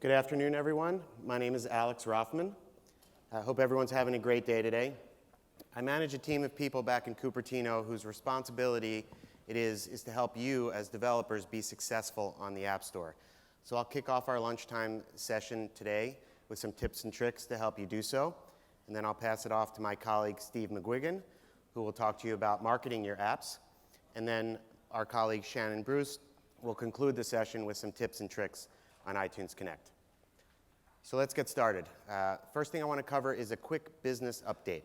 Good afternoon, everyone. My name is Alex Rothman. I hope everyone's having a great day today. I manage a team of people back in Cupertino whose responsibility it is to help you as developers be successful on the App Store. So I'll kick off our lunchtime session today with some tips and tricks to help you do so. And then I'll pass it off to my colleague, Steve McGuigan, who will talk to you about marketing your apps. And then our colleague, Shannon Bruce, will conclude the session with some tips and tricks on iTunes Connect. So let's get started. First thing I want to cover is a quick business update.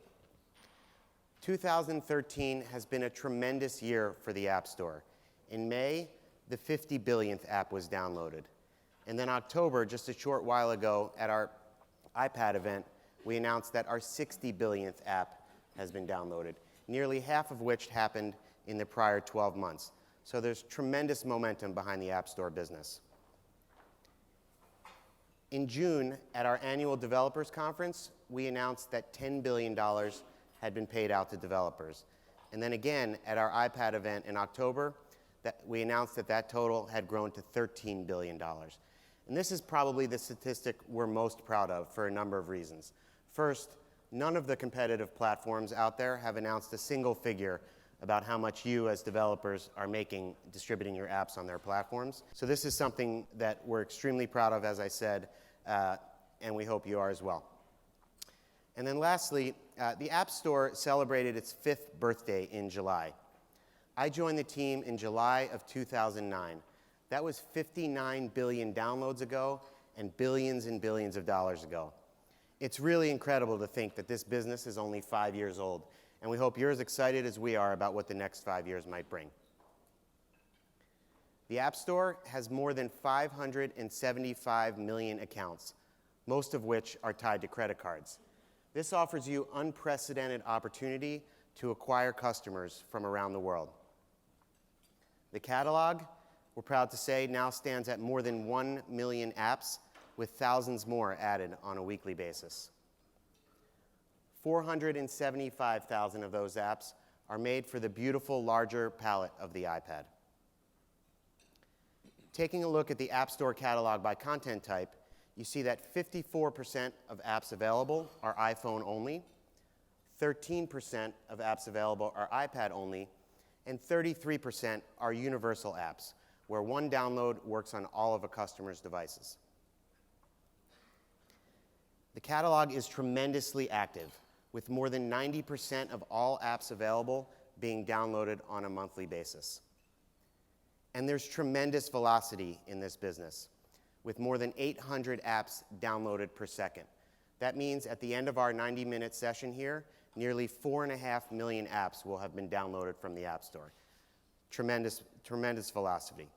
2013 has been a tremendous year for the App Store. In May, the 50 billionth app was downloaded. And then October, just a short while ago, at our iPad event, we announced that our 60 billionth app has been downloaded, nearly half of which happened in the prior 12 months. So there's tremendous momentum behind the App Store business. In June, at our annual developers conference, we announced that $10 billion had been paid out to developers. And then again, at our iPad event in October, we announced that that total had grown to $13 billion. And this is probably the statistic we're most proud of for a number of reasons. First, none of the competitive platforms out there have announced a single figure about how much you as developers are making distributing your apps on their platforms. So this is something that we're extremely proud of, as I said, and we hope you are as well. And then lastly, the App Store celebrated its 5th birthday in July. I joined the team in July of 2009. That was 59 billion downloads ago and billions of dollars ago. It's really incredible to think that this business is only 5 years old, and we hope you're as excited as we are about what the next 5 years might bring. The App Store has more than 575 million accounts, most of which are tied to credit cards. This offers you unprecedented opportunity to acquire customers from around the world. The catalog, we're proud to say, now stands at more than 1 million apps, with thousands more added on a weekly basis. 475,000 of those apps are made for the beautiful larger palette of the iPad. Taking a look at the App Store catalog by content type, you see that 54% of apps available are iPhone only, 13% of apps available are iPad only, and 33% are universal apps, where one download works on all of a customer's devices. The catalog is tremendously active, with more than 90% of all apps available being downloaded on a monthly basis. And there's tremendous velocity in this business, with more than 800 apps downloaded per second. That means at the end of our 90-minute session here, nearly 4.5 million apps will have been downloaded from the App Store. Tremendous velocity.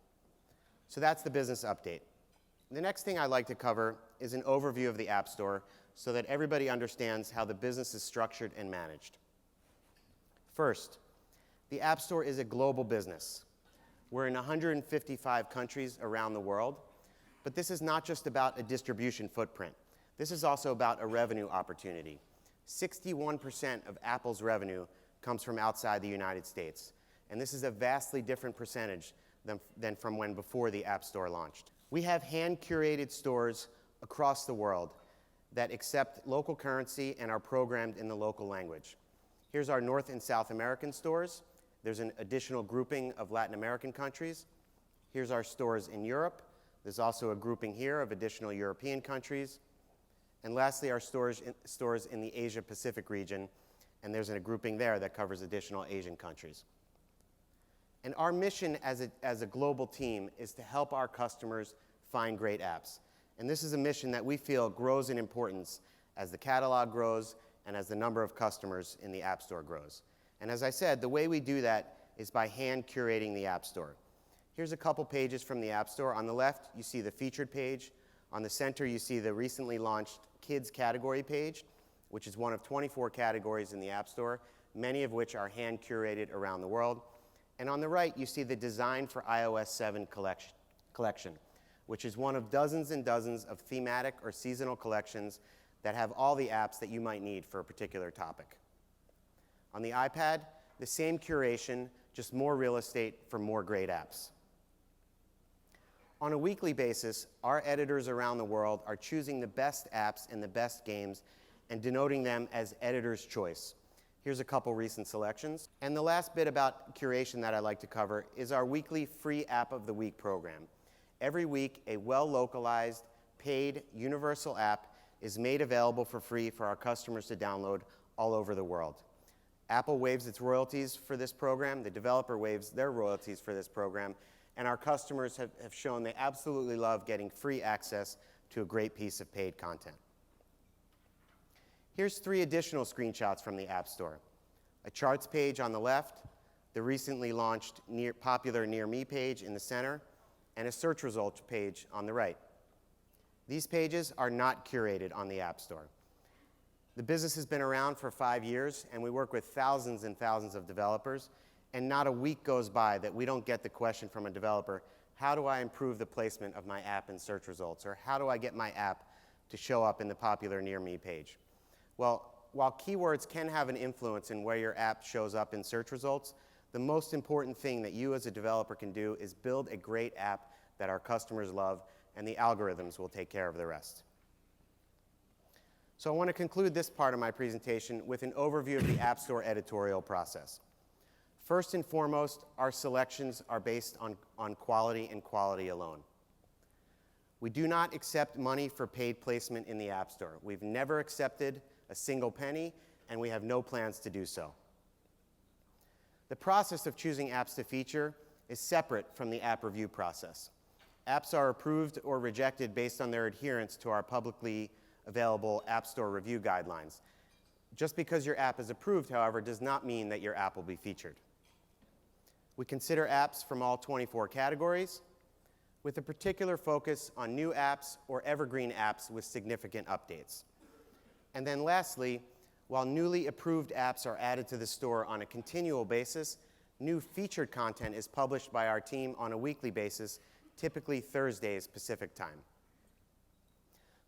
So that's the business update. The next thing I'd like to cover is an overview of the App Store so that everybody understands how the business is structured and managed. First, the App Store is a global business. We're in 155 countries around the world, but this is not just about a distribution footprint. This is also about a revenue opportunity. 61% of Apple's revenue comes from outside the United States, and this is a vastly different percentage than from when before the App Store launched. We have hand-curated stores across the world that accept local currency and are programmed in the local language. Here's our North and South American stores. There's an additional grouping of Latin American countries. Here's our stores in Europe. There's also a grouping here of additional European countries. And lastly, our stores in the Asia-Pacific region, and there's a grouping there that covers additional Asian countries. And our mission as a global team is to help our customers find great apps. And this is a mission that we feel grows in importance as the catalog grows and as the number of customers in the App Store grows. And as I said, the way we do that is by hand curating the App Store. Here's a couple pages from the App Store. On the left, you see the featured page. On the center, you see the recently launched Kids category page, which is one of 24 categories in the App Store, many of which are hand curated around the world. And on the right, you see the Design for iOS 7 collection, which is one of dozens and dozens of thematic or seasonal collections that have all the apps that you might need for a particular topic. On the iPad, the same curation, just more real estate for more great apps. On a weekly basis, our editors around the world are choosing the best apps and the best games and denoting them as editor's choice. Here's a couple recent selections. And the last bit about curation that I'd like to cover is our weekly free App of the Week program. Every week, a well-localized, paid, universal app is made available for free for our customers to download all over the world. Apple waives its royalties for this program, the developer waives their royalties for this program, and our customers have shown they absolutely love getting free access to a great piece of paid content. Here's 3 additional screenshots from the App Store. A charts page on the left, the recently launched popular Near Me page in the center, and a search results page on the right. These pages are not curated on the App Store. The business has been around for 5 years, and we work with thousands and thousands of developers, and not a week goes by that we don't get the question from a developer, how do I improve the placement of my app in search results, or how do I get my app to show up in the popular Near Me page? Well, while keywords can have an influence in where your app shows up in search results, the most important thing that you as a developer can do is build a great app that our customers love, and the algorithms will take care of the rest. So I want to conclude this part of my presentation with an overview of the App Store editorial process. First and foremost, our selections are based on quality and quality alone. We do not accept money for paid placement in the App Store. We've never accepted a single penny, and we have no plans to do so. The process of choosing apps to feature is separate from the app review process. Apps are approved or rejected based on their adherence to our publicly available App Store review guidelines. Just because your app is approved, however, does not mean that your app will be featured. We consider apps from all 24 categories, with a particular focus on new apps or evergreen apps with significant updates. And then lastly, while newly approved apps are added to the store on a continual basis, new featured content is published by our team on a weekly basis, typically Thursdays Pacific time.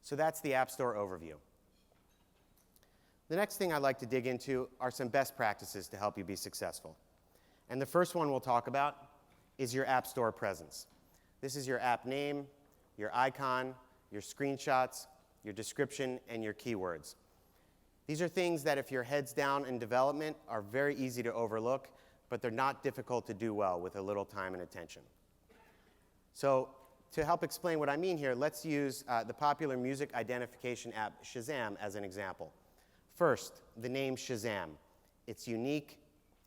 So that's the App Store overview. The next thing I'd like to dig into are some best practices to help you be successful. And the first one we'll talk about is your App Store presence. This is your app name, your icon, your screenshots, your description, and your keywords. These are things that if you're heads down in development are very easy to overlook, but they're not difficult to do well with a little time and attention. So to help explain what I mean here, let's use the popular music identification app Shazam as an example. First, the name Shazam. It's unique,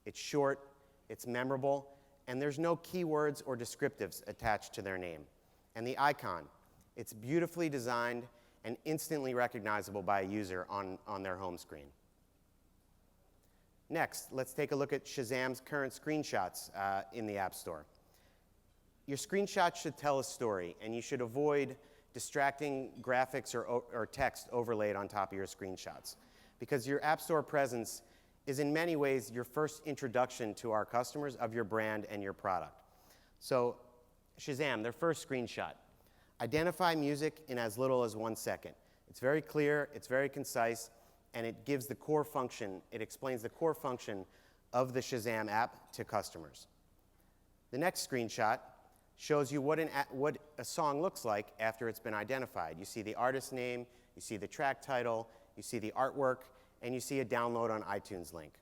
it's short, it's memorable, and there's no keywords or descriptives attached to their name. And the icon, it's beautifully designed and instantly recognizable by a user on their home screen. Next, let's take a look at Shazam's current screenshots in the App Store. Your screenshots should tell a story, and you should avoid distracting graphics or text overlaid on top of your screenshots, because your App Store presence is in many ways your first introduction to our customers of your brand and your product. So Shazam, their first screenshot. Identify music in as little as 1 second. It's very clear, it's very concise, and it gives the core function, it explains the core function of the Shazam app to customers. The next screenshot shows you what a song looks like after it's been identified. You see the artist name, you see the track title, you see the artwork, and you see a download on iTunes link.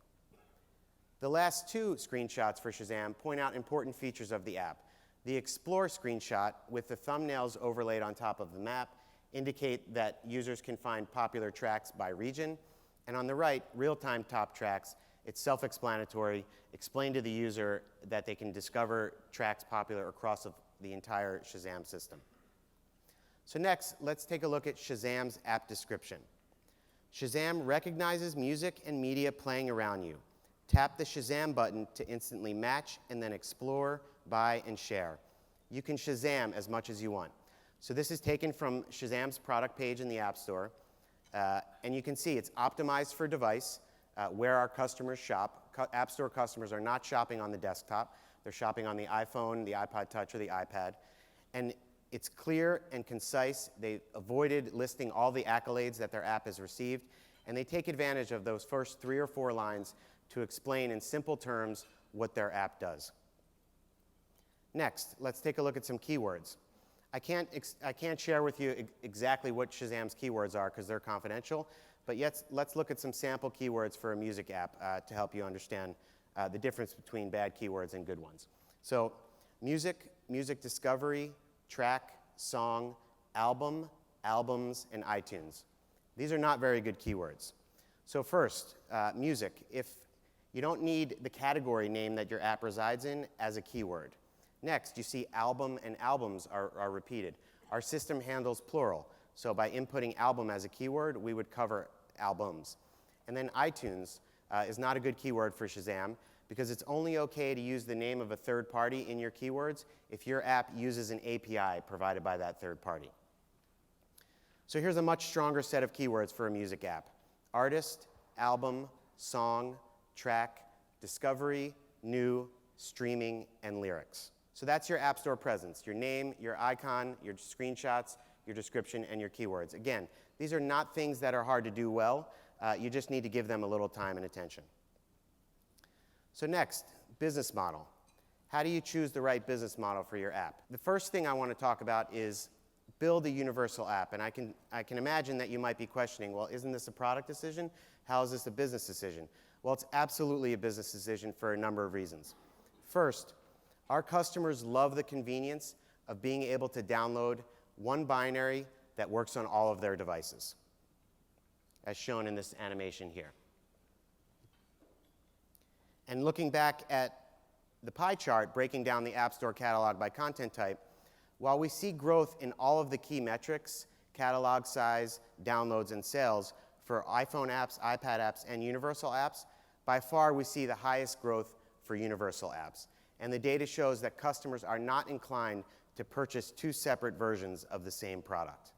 The last 2 screenshots for Shazam point out important features of the app. The Explore screenshot with the thumbnails overlaid on top of the map indicate that users can find popular tracks by region. And on the right, real-time top tracks, it's self-explanatory, explain to the user that they can discover tracks popular across the entire Shazam system. So next, let's take a look at Shazam's app description. Shazam recognizes music and media playing around you. Tap the Shazam button to instantly match and then explore, buy, and share. You can Shazam as much as you want. So this is taken from Shazam's product page in the App Store. And you can see it's optimized for device where our customers shop. App Store customers are not shopping on the desktop. They're shopping on the iPhone, the iPod Touch, or the iPad. And it's clear and concise. They avoided listing all the accolades that their app has received. And they take advantage of those first 3 or 4 lines to explain in simple terms what their app does. Next, let's take a look at some keywords. I can't share with you exactly what Shazam's keywords are because they're confidential, but let's look at some sample keywords for a music app to help you understand the difference between bad keywords and good ones. So music, music discovery, track, song, album, albums, and iTunes. These are not very good keywords. So first, music. If you don't need the category name that your app resides in as a keyword. Next, you see album and albums are repeated. Our system handles plural, so by inputting album as a keyword, we would cover albums. And then iTunes is not a good keyword for Shazam because it's only okay to use the name of a third party in your keywords if your app uses an API provided by that third party. So here's a much stronger set of keywords for a music app. Artist, album, song, track, discovery, new, streaming, and lyrics. So that's your App Store presence, your name, your icon, your screenshots, your description, and your keywords. Again, these are not things that are hard to do well. You just need to give them a little time and attention. So next, business model. How do you choose the right business model for your app? The first thing I want to talk about is build a universal app. And I can imagine that you might be questioning, well, isn't this a product decision? How is this a business decision? Well, it's absolutely a business decision for a number of reasons. First, our customers love the convenience of being able to download one binary that works on all of their devices, as shown in this animation here. And looking back at the pie chart, breaking down the App Store catalog by content type, while we see growth in all of the key metrics, catalog size, downloads, and sales, for iPhone apps, iPad apps, and universal apps, by far we see the highest growth for universal apps. And the data shows that customers are not inclined to purchase two separate versions of the same product.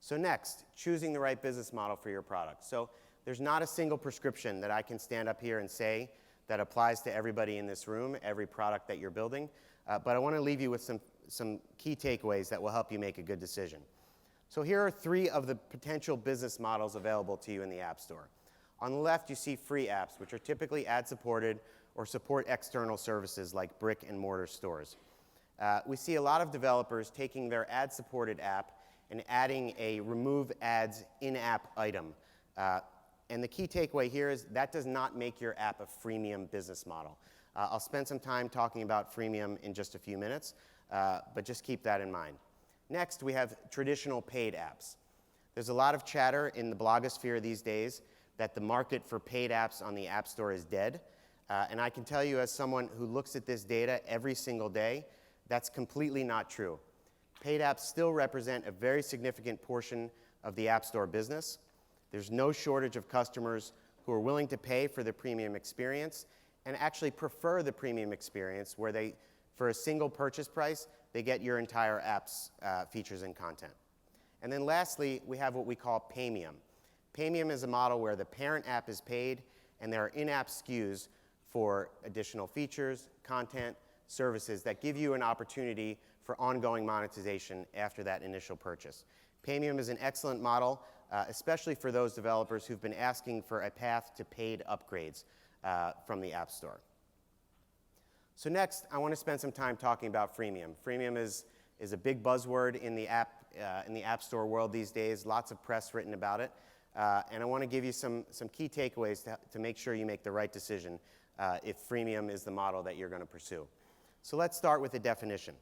So next, choosing the right business model for your product. So there's not a single prescription that I can stand up here and say that applies to everybody in this room, every product that you're building. But I want to leave you with some key takeaways that will help you make a good decision. So here are 3 of the potential business models available to you in the App Store. On the left, you see free apps, which are typically ad-supported or support external services like brick-and-mortar stores. We see a lot of developers taking their ad-supported app and adding a remove ads in-app item. And the key takeaway here is that does not make your app a freemium business model. I'll spend some time talking about freemium in just a few minutes, but just keep that in mind. Next, we have traditional paid apps. There's a lot of chatter in the blogosphere these days that the market for paid apps on the App Store is dead. And I can tell you as someone who looks at this data every single day, that's completely not true. Paid apps still represent a very significant portion of the App Store business. There's no shortage of customers who are willing to pay for the premium experience and actually prefer the premium experience where they, for a single purchase price, they get your entire app's features and content. And then lastly, we have what we call Paymium. Paymium is a model where the parent app is paid and there are in-app SKUs for additional features, content, services that give you an opportunity for ongoing monetization after that initial purchase. Paymium is an excellent model, especially for those developers who've been asking for a path to paid upgrades from the App Store. So next, I want to spend some time talking about freemium. Freemium is a big buzzword in the App Store world these days, lots of press written about it. And I want to give you some key takeaways to make sure you make the right decision if freemium is the model that you're going to pursue. So let's start with the definition.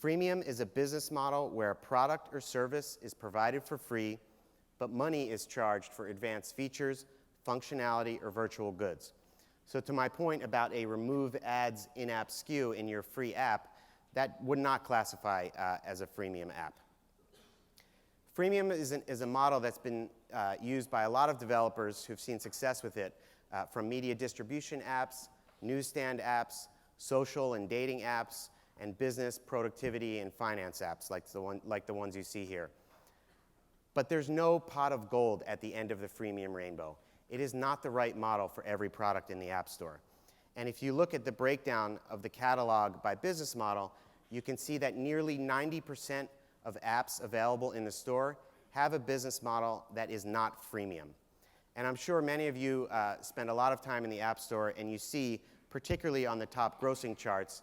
Freemium is a business model where a product or service is provided for free, but money is charged for advanced features, functionality, or virtual goods. So to my point about a remove ads in-app SKU in your free app, that would not classify as a freemium app. Freemium is a model that's been used by a lot of developers who've seen success with it, from media distribution apps, newsstand apps, social and dating apps, and business, productivity, and finance apps like the ones you see here. But there's no pot of gold at the end of the freemium rainbow. It is not the right model for every product in the App Store. And if you look at the breakdown of the catalog by business model, you can see that nearly 90% of apps available in the store have a business model that is not freemium. And I'm sure many of you spend a lot of time in the App Store and you see, particularly on the top grossing charts,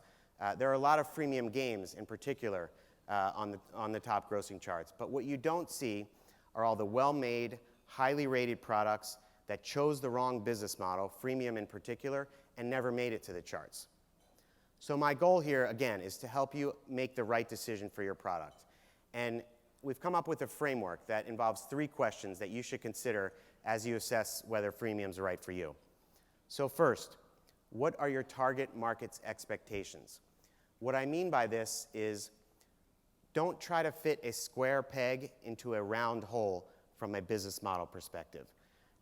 There are a lot of freemium games in particular on the top grossing charts. But what you don't see are all the well-made, highly rated products that chose the wrong business model, freemium in particular, and never made it to the charts. So my goal here, again, is to help you make the right decision for your product. And we've come up with a framework that involves 3 questions that you should consider as you assess whether freemium is right for you. So first, what are your target market's expectations? What I mean by this is don't try to fit a square peg into a round hole from a business model perspective.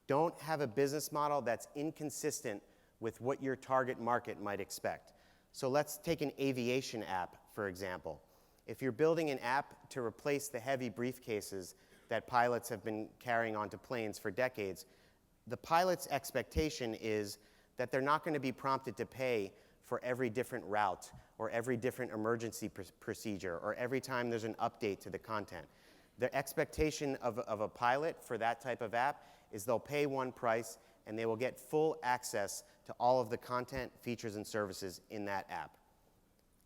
Don't have a business model that's inconsistent with what your target market might expect. So let's take an aviation app, for example. If you're building an app to replace the heavy briefcases that pilots have been carrying onto planes for decades, the pilot's expectation is that they're not going to be prompted to pay for every different route or every different emergency procedure or every time there's an update to the content. The expectation of a pilot for that type of app is they'll pay one price and they will get full access to all of the content, features, and services in that app.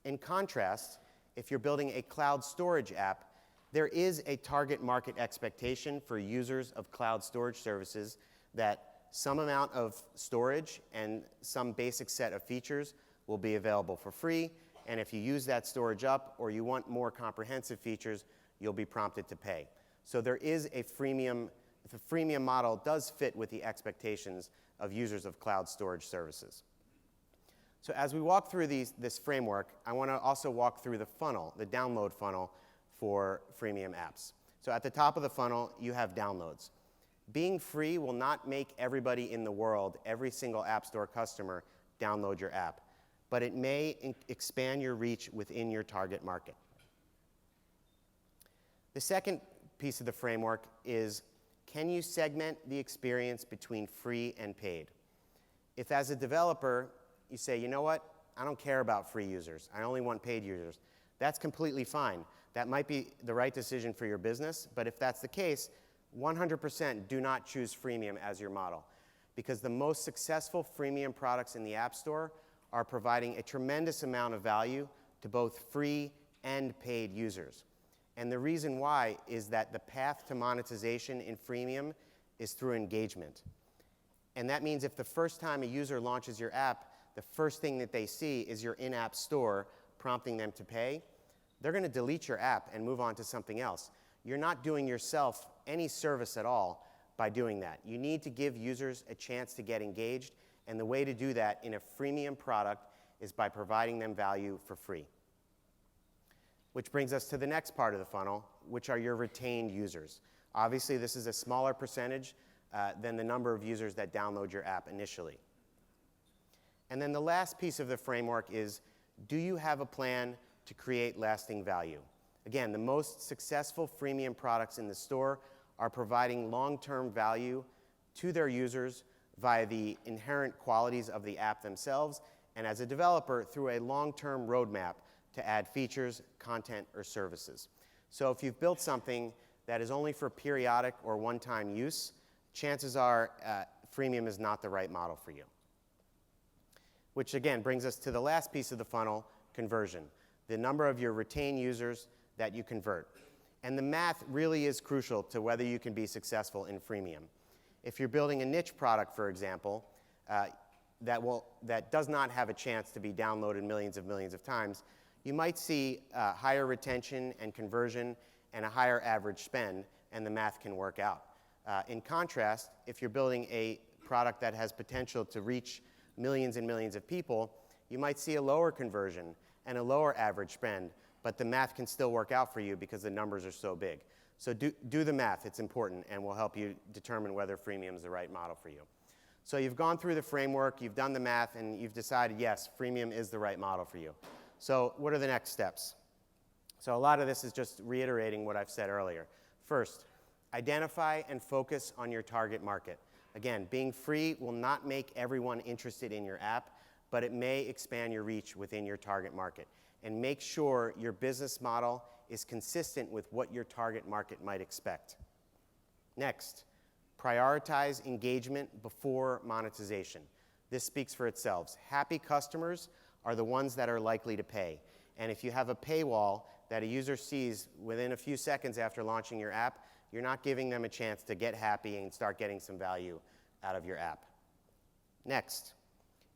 In contrast, if you're building a cloud storage app, there is a target market expectation for users of cloud storage services that some amount of storage and some basic set of features will be available for free, and if you use that storage up or you want more comprehensive features, you'll be prompted to pay. So there is a freemium. The freemium model does fit with the expectations of users of cloud storage services. So as we walk through this framework, I want to also walk through the funnel, the download funnel for freemium apps. So at the top of the funnel, you have downloads. Being free will not make everybody in the world, every single App Store customer, download your app, but it may expand your reach within your target market. The second piece of the framework is, can you segment the experience between free and paid? If as a developer, you say, you know what, I don't care about free users, I only want paid users, that's completely fine. That might be the right decision for your business, but if that's the case, 100% do not choose freemium as your model, because the most successful freemium products in the App Store are providing a tremendous amount of value to both free and paid users. And the reason why is that the path to monetization in freemium is through engagement. And that means if the first time a user launches your app, the first thing that they see is your in-app store prompting them to pay, they're going to delete your app and move on to something else. You're not doing yourself any service at all by doing that. You need to give users a chance to get engaged, and the way to do that in a freemium product is by providing them value for free. Which brings us to the next part of the funnel, which are your retained users. Obviously, this is a smaller percentage than the number of users that download your app initially. And then the last piece of the framework is, do you have a plan to create lasting value? Again, the most successful freemium products in the store are providing long-term value to their users via the inherent qualities of the app themselves, and as a developer, through a long-term roadmap to add features, content, or services. So if you've built something that is only for periodic or one-time use, chances are freemium is not the right model for you. Which again brings us to the last piece of the funnel, conversion. The number of your retained users that you convert. And the math really is crucial to whether you can be successful in freemium. If you're building a niche product, for example, that does not have a chance to be downloaded millions of times, you might see higher retention and conversion and a higher average spend, and the math can work out. In contrast, if you're building a product that has potential to reach millions and millions of people, you might see a lower conversion and a lower average spend, but the math can still work out for you because the numbers are so big. So do the math, it's important, and will help you determine whether freemium is the right model for you. So you've gone through the framework, you've done the math, and you've decided, yes, freemium is the right model for you. So what are the next steps? So a lot of this is just reiterating what I've said earlier. First, identify and focus on your target market. Again, being free will not make everyone interested in your app, but it may expand your reach within your target market. And make sure your business model is consistent with what your target market might expect. Next, prioritize engagement before monetization. This speaks for itself. Happy customers are the ones that are likely to pay. And if you have a paywall that a user sees within a few seconds after launching your app, you're not giving them a chance to get happy and start getting some value out of your app. Next,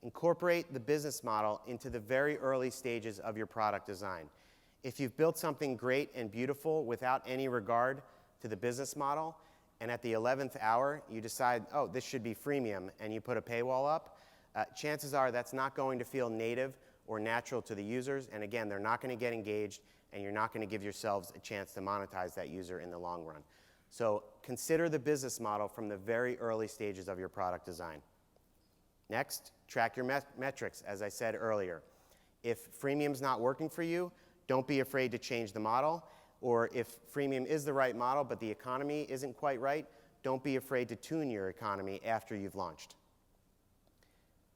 incorporate the business model into the very early stages of your product design. If you've built something great and beautiful without any regard to the business model, and at the 11th hour you decide, oh, this should be freemium, and you put a paywall up, chances are that's not going to feel native or natural to the users, and again, they're not going to get engaged, and you're not going to give yourselves a chance to monetize that user in the long run. So consider the business model from the very early stages of your product design. Next, track your metrics, as I said earlier. If freemium's not working for you, don't be afraid to change the model. Or if freemium is the right model, but the economy isn't quite right, don't be afraid to tune your economy after you've launched.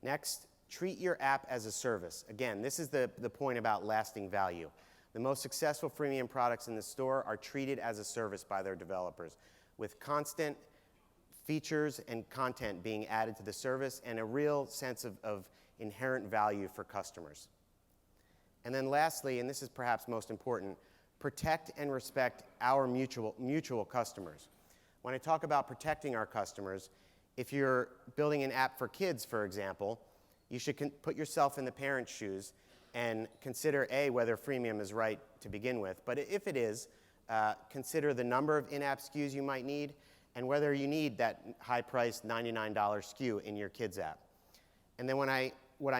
Next, treat your app as a service. Again, this is the point about lasting value. The most successful freemium products in the store are treated as a service by their developers, with constant features and content being added to the service and a real sense of inherent value for customers. And then lastly, and this is perhaps most important, protect and respect our mutual customers. When I talk about protecting our customers, if you're building an app for kids, for example, you should put yourself in the parent's shoes and consider, A, whether freemium is right to begin with, but if it is, consider the number of in-app SKUs you might need and whether you need that high-priced $99 SKU in your kids' app. And then what I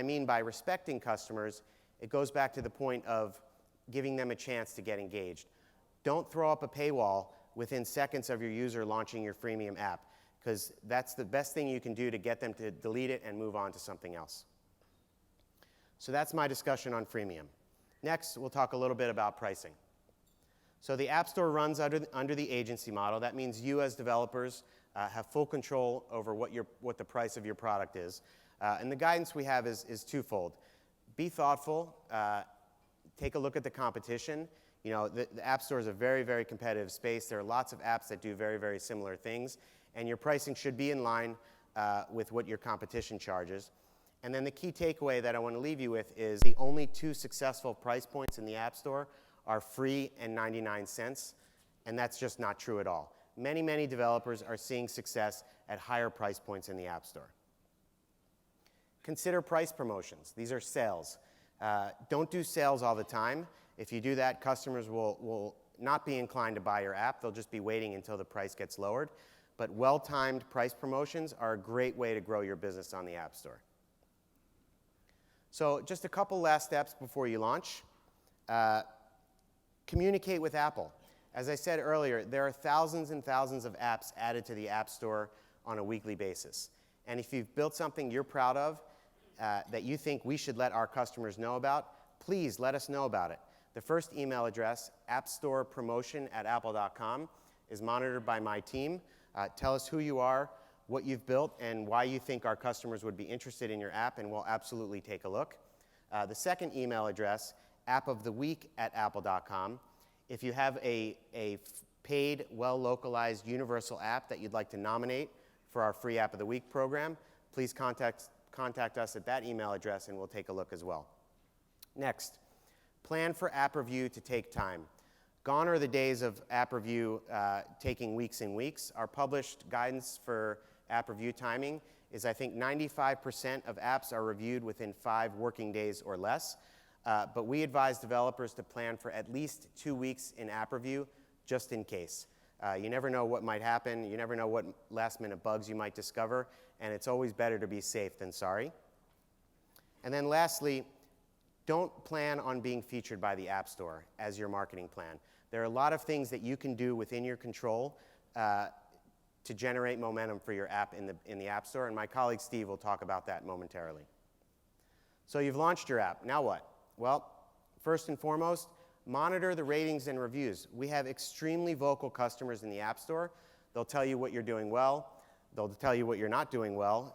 mean by respecting customers, it goes back to the point of giving them a chance to get engaged. Don't throw up a paywall within seconds of your user launching your freemium app, because that's the best thing you can do to get them to delete it and move on to something else. So that's my discussion on freemium. Next, we'll talk a little bit about pricing. So the App Store runs under the agency model. That means you as developers have full control over what the price of your product is. And the guidance we have is twofold. Be thoughtful. Take a look at the competition. You know, the App Store is a very, very competitive space. There are lots of apps that do very, very similar things. And your pricing should be in line with what your competition charges. And then the key takeaway that I want to leave you with is the only two successful price points in the App Store are free and 99 cents. And that's just not true at all. Many, many developers are seeing success at higher price points in the App Store. Consider price promotions. These are sales. Don't do sales all the time. If you do that, customers will not be inclined to buy your app. They'll just be waiting until the price gets lowered. But well-timed price promotions are a great way to grow your business on the App Store. So just a couple last steps before you launch. Communicate with Apple. As I said earlier, there are thousands and thousands of apps added to the App Store on a weekly basis. And if you've built something you're proud of that you think we should let our customers know about, please let us know about it. The first email address, appstorepromotion@apple.com, is monitored by my team. Tell us who you are, what you've built, and why you think our customers would be interested in your app, and we'll absolutely take a look. The second email address, appoftheweek@apple.com. If you have a paid, well-localized universal app that you'd like to nominate for our free App of the Week program, please contact us at that email address, and we'll take a look as well. Next, plan for app review to take time. Gone are the days of app review taking weeks and weeks. Our published guidance for app review timing is, I think, 95% of apps are reviewed within 5 working days or less. But we advise developers to plan for at least 2 weeks in app review, just in case. You never know what might happen. You never know what last-minute bugs you might discover. And it's always better to be safe than sorry. And then lastly, don't plan on being featured by the App Store as your marketing plan. There are a lot of things that you can do within your control to generate momentum for your app in the App Store, and my colleague Steve will talk about that momentarily. So you've launched your app. Now what? Well, first and foremost, monitor the ratings and reviews. We have extremely vocal customers in the App Store. They'll tell you what you're doing well. They'll tell you what you're not doing well.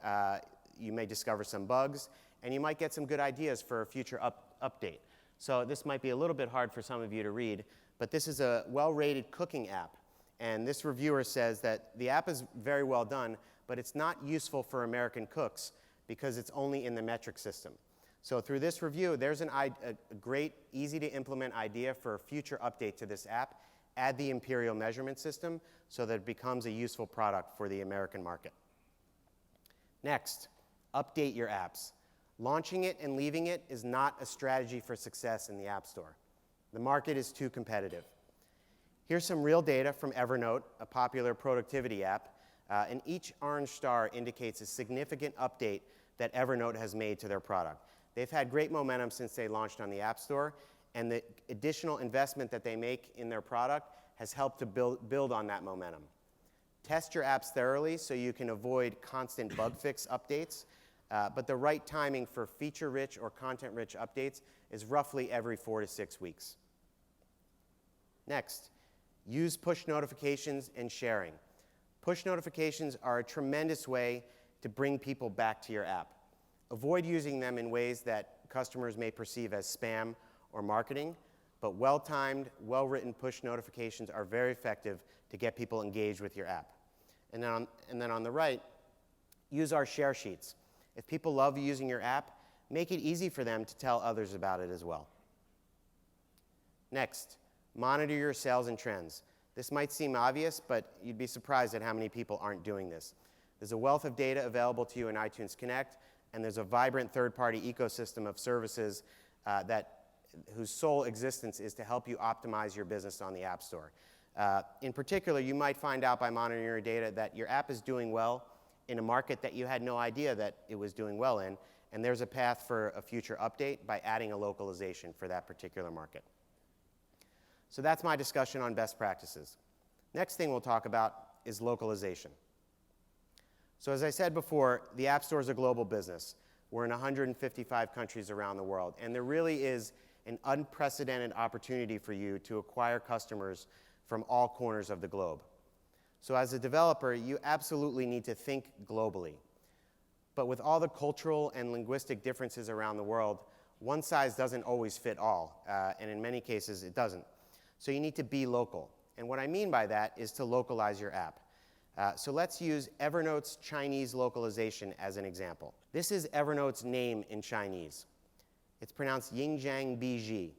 You may discover some bugs, and you might get some good ideas for a future update. So this might be a little bit hard for some of you to read, but this is a well-rated cooking app. And this reviewer says that the app is very well done, but it's not useful for American cooks because it's only in the metric system. So through this review, there's a great, easy to implement idea for a future update to this app. Add the imperial measurement system so that it becomes a useful product for the American market. Next, update your apps. Launching it and leaving it is not a strategy for success in the App Store. The market is too competitive. Here's some real data from Evernote, a popular productivity app, and each orange star indicates a significant update that Evernote has made to their product. They've had great momentum since they launched on the App Store, and the additional investment that they make in their product has helped to build on that momentum. Test your apps thoroughly so you can avoid constant bug fix updates, but the right timing for feature-rich or content-rich updates is roughly every 4 to 6 weeks. Next, use push notifications and sharing. Push notifications are a tremendous way to bring people back to your app. Avoid using them in ways that customers may perceive as spam or marketing, but well-timed, well-written push notifications are very effective to get people engaged with your app. And then on the right, use our share sheets. If people love using your app, make it easy for them to tell others about it as well. Next, monitor your sales and trends. This might seem obvious, but you'd be surprised at how many people aren't doing this. There's a wealth of data available to you in iTunes Connect, and there's a vibrant third-party ecosystem of services whose sole existence is to help you optimize your business on the App Store. In particular, you might find out by monitoring your data that your app is doing well in a market that you had no idea that it was doing well in, and there's a path for a future update by adding a localization for that particular market. So that's my discussion on best practices. Next thing we'll talk about is localization. So as I said before, the App Store is a global business. We're in 155 countries around the world, and there really is an unprecedented opportunity for you to acquire customers from all corners of the globe. So as a developer, you absolutely need to think globally. But with all the cultural and linguistic differences around the world, one size doesn't always fit all, and in many cases it doesn't. So you need to be local. And what I mean by that is to localize your app. So let's use Evernote's Chinese localization as an example. This is Evernote's name in Chinese. It's pronounced Yingjiang Biji.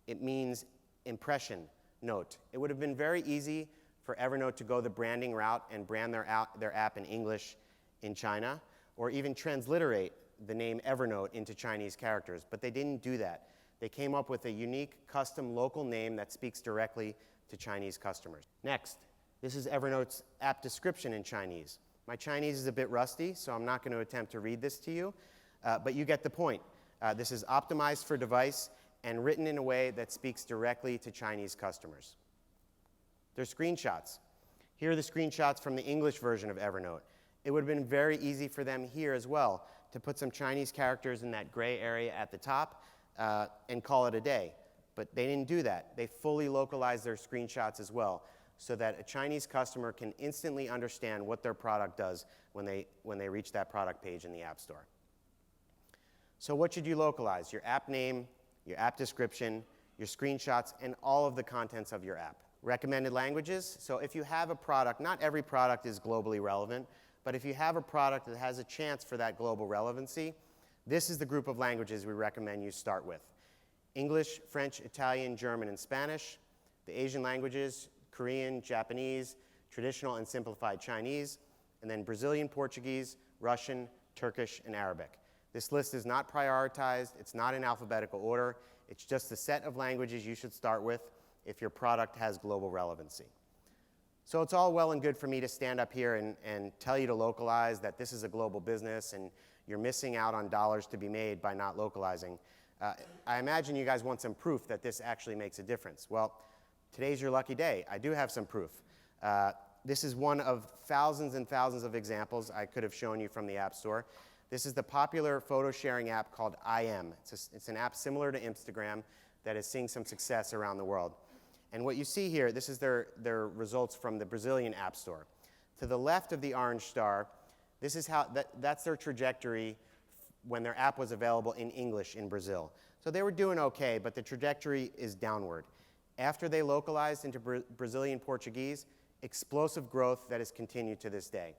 It means impression, note. It would have been very easy for Evernote to go the branding route and brand their app in English in China, or even transliterate the name Evernote into Chinese characters, but they didn't do that. They came up with a unique, custom local name that speaks directly to Chinese customers. Next, this is Evernote's app description in Chinese. My Chinese is a bit rusty, so I'm not going to attempt to read this to you, but you get the point. This is optimized for device and written in a way that speaks directly to Chinese customers. There's screenshots. Here are the screenshots from the English version of Evernote. It would have been very easy for them here as well to put some Chinese characters in that gray area at the top and call it a day. But they didn't do that. They fully localized their screenshots as well, so that a Chinese customer can instantly understand what their product does when they reach that product page in the App Store. So what should you localize? Your app name, your app description, your screenshots, and all of the contents of your app. Recommended languages. So if you have a product, not every product is globally relevant, but if you have a product that has a chance for that global relevancy, this is the group of languages we recommend you start with. English, French, Italian, German, and Spanish. The Asian languages, Korean, Japanese, traditional and simplified Chinese, and then Brazilian Portuguese, Russian, Turkish, and Arabic. This list is not prioritized. It's not in alphabetical order. It's just the set of languages you should start with if your product has global relevancy. So it's all well and good for me to stand up here and tell you to localize, that this is a global business and you're missing out on dollars to be made by not localizing. I imagine you guys want some proof that this actually makes a difference. Well, today's your lucky day. I do have some proof. This is one of thousands and thousands of examples I could have shown you from the App Store. This is the popular photo sharing app called IM. It's an app similar to Instagram that is seeing some success around the world. And what you see here, this is their results from the Brazilian App Store. To the left of the orange star, this is that's their trajectory when their app was available in English in Brazil. So they were doing okay, but the trajectory is downward. After they localized into Brazilian Portuguese, explosive growth that has continued to this day.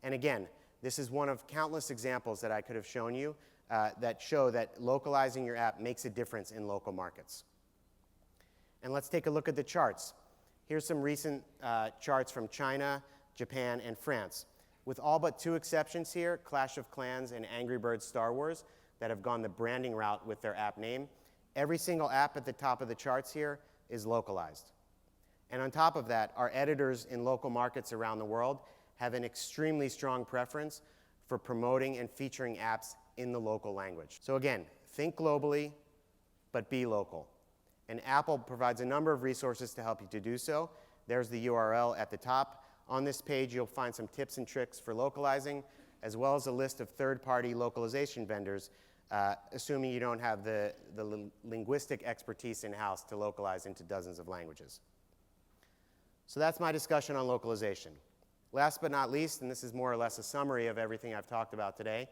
And again, this is one of countless examples that I could have shown you that show that localizing your app makes a difference in local markets. And let's take a look at the charts. Here's some recent charts from China, Japan, and France. With all but 2 exceptions here, Clash of Clans and Angry Birds Star Wars, that have gone the branding route with their app name, every single app at the top of the charts here is localized. And on top of that, our editors in local markets around the world have an extremely strong preference for promoting and featuring apps in the local language. So again, think globally, but be local. And Apple provides a number of resources to help you to do so. There's the URL at the top. On this page, you'll find some tips and tricks for localizing, as well as a list of third-party localization vendors, assuming you don't have the linguistic expertise in-house to localize into dozens of languages. So that's my discussion on localization. Last but not least, and this is more or less a summary of everything I've talked about today,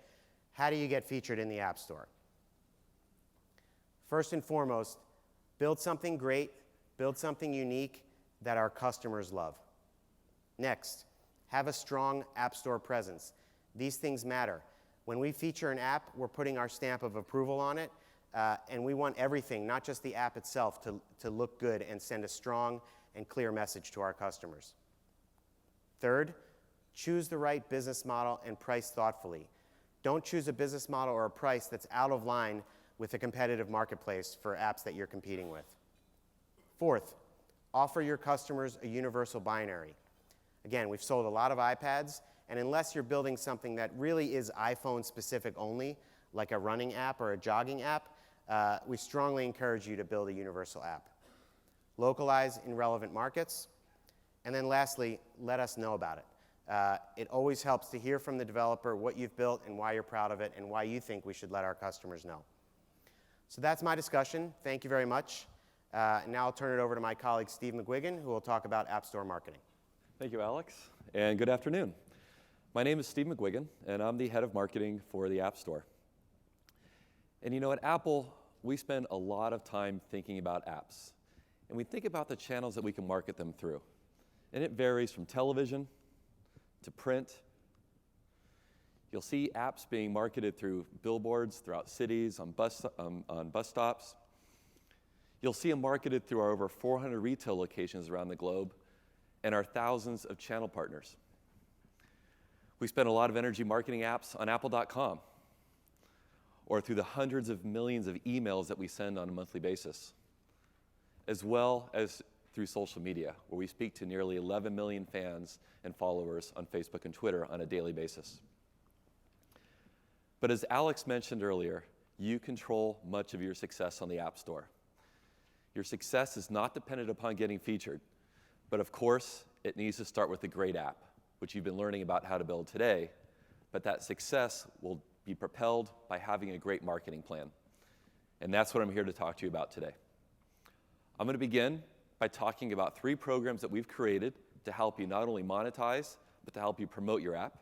how do you get featured in the App Store? First and foremost, build something great, build something unique that our customers love. Next, have a strong App Store presence. These things matter. When we feature an app, we're putting our stamp of approval on it, and we want everything, not just the app itself, to look good and send a strong and clear message to our customers. Third, choose the right business model and price thoughtfully. Don't choose a business model or a price that's out of line with a competitive marketplace for apps that you're competing with. Fourth, offer your customers a universal binary. Again, we've sold a lot of iPads, and unless you're building something that really is iPhone specific only, like a running app or a jogging app, we strongly encourage you to build a universal app. Localize in relevant markets. And then lastly, let us know about it. It always helps to hear from the developer what you've built and why you're proud of it and why you think we should let our customers know. So that's my discussion. Thank you very much. Now I'll turn it over to my colleague Steve McGuigan, who will talk about App Store marketing. Thank you, Alex, and good afternoon. My name is Steve McGuigan, and I'm the head of marketing for the App Store. And you know, at Apple, we spend a lot of time thinking about apps, and we think about the channels that we can market them through. And it varies from television to print. You'll see apps being marketed through billboards throughout cities, on bus stops. You'll see them marketed through our over 400 retail locations around the globe and our thousands of channel partners. We spend a lot of energy marketing apps on apple.com or through the hundreds of millions of emails that we send on a monthly basis, as well as through social media, where we speak to nearly 11 million fans and followers on Facebook and Twitter on a daily basis. But as Alex mentioned earlier, you control much of your success on the App Store. Your success is not dependent upon getting featured, but of course, it needs to start with a great app, which you've been learning about how to build today, but that success will be propelled by having a great marketing plan. And that's what I'm here to talk to you about today. I'm going to begin by talking about 3 programs that we've created to help you not only monetize, but to help you promote your app.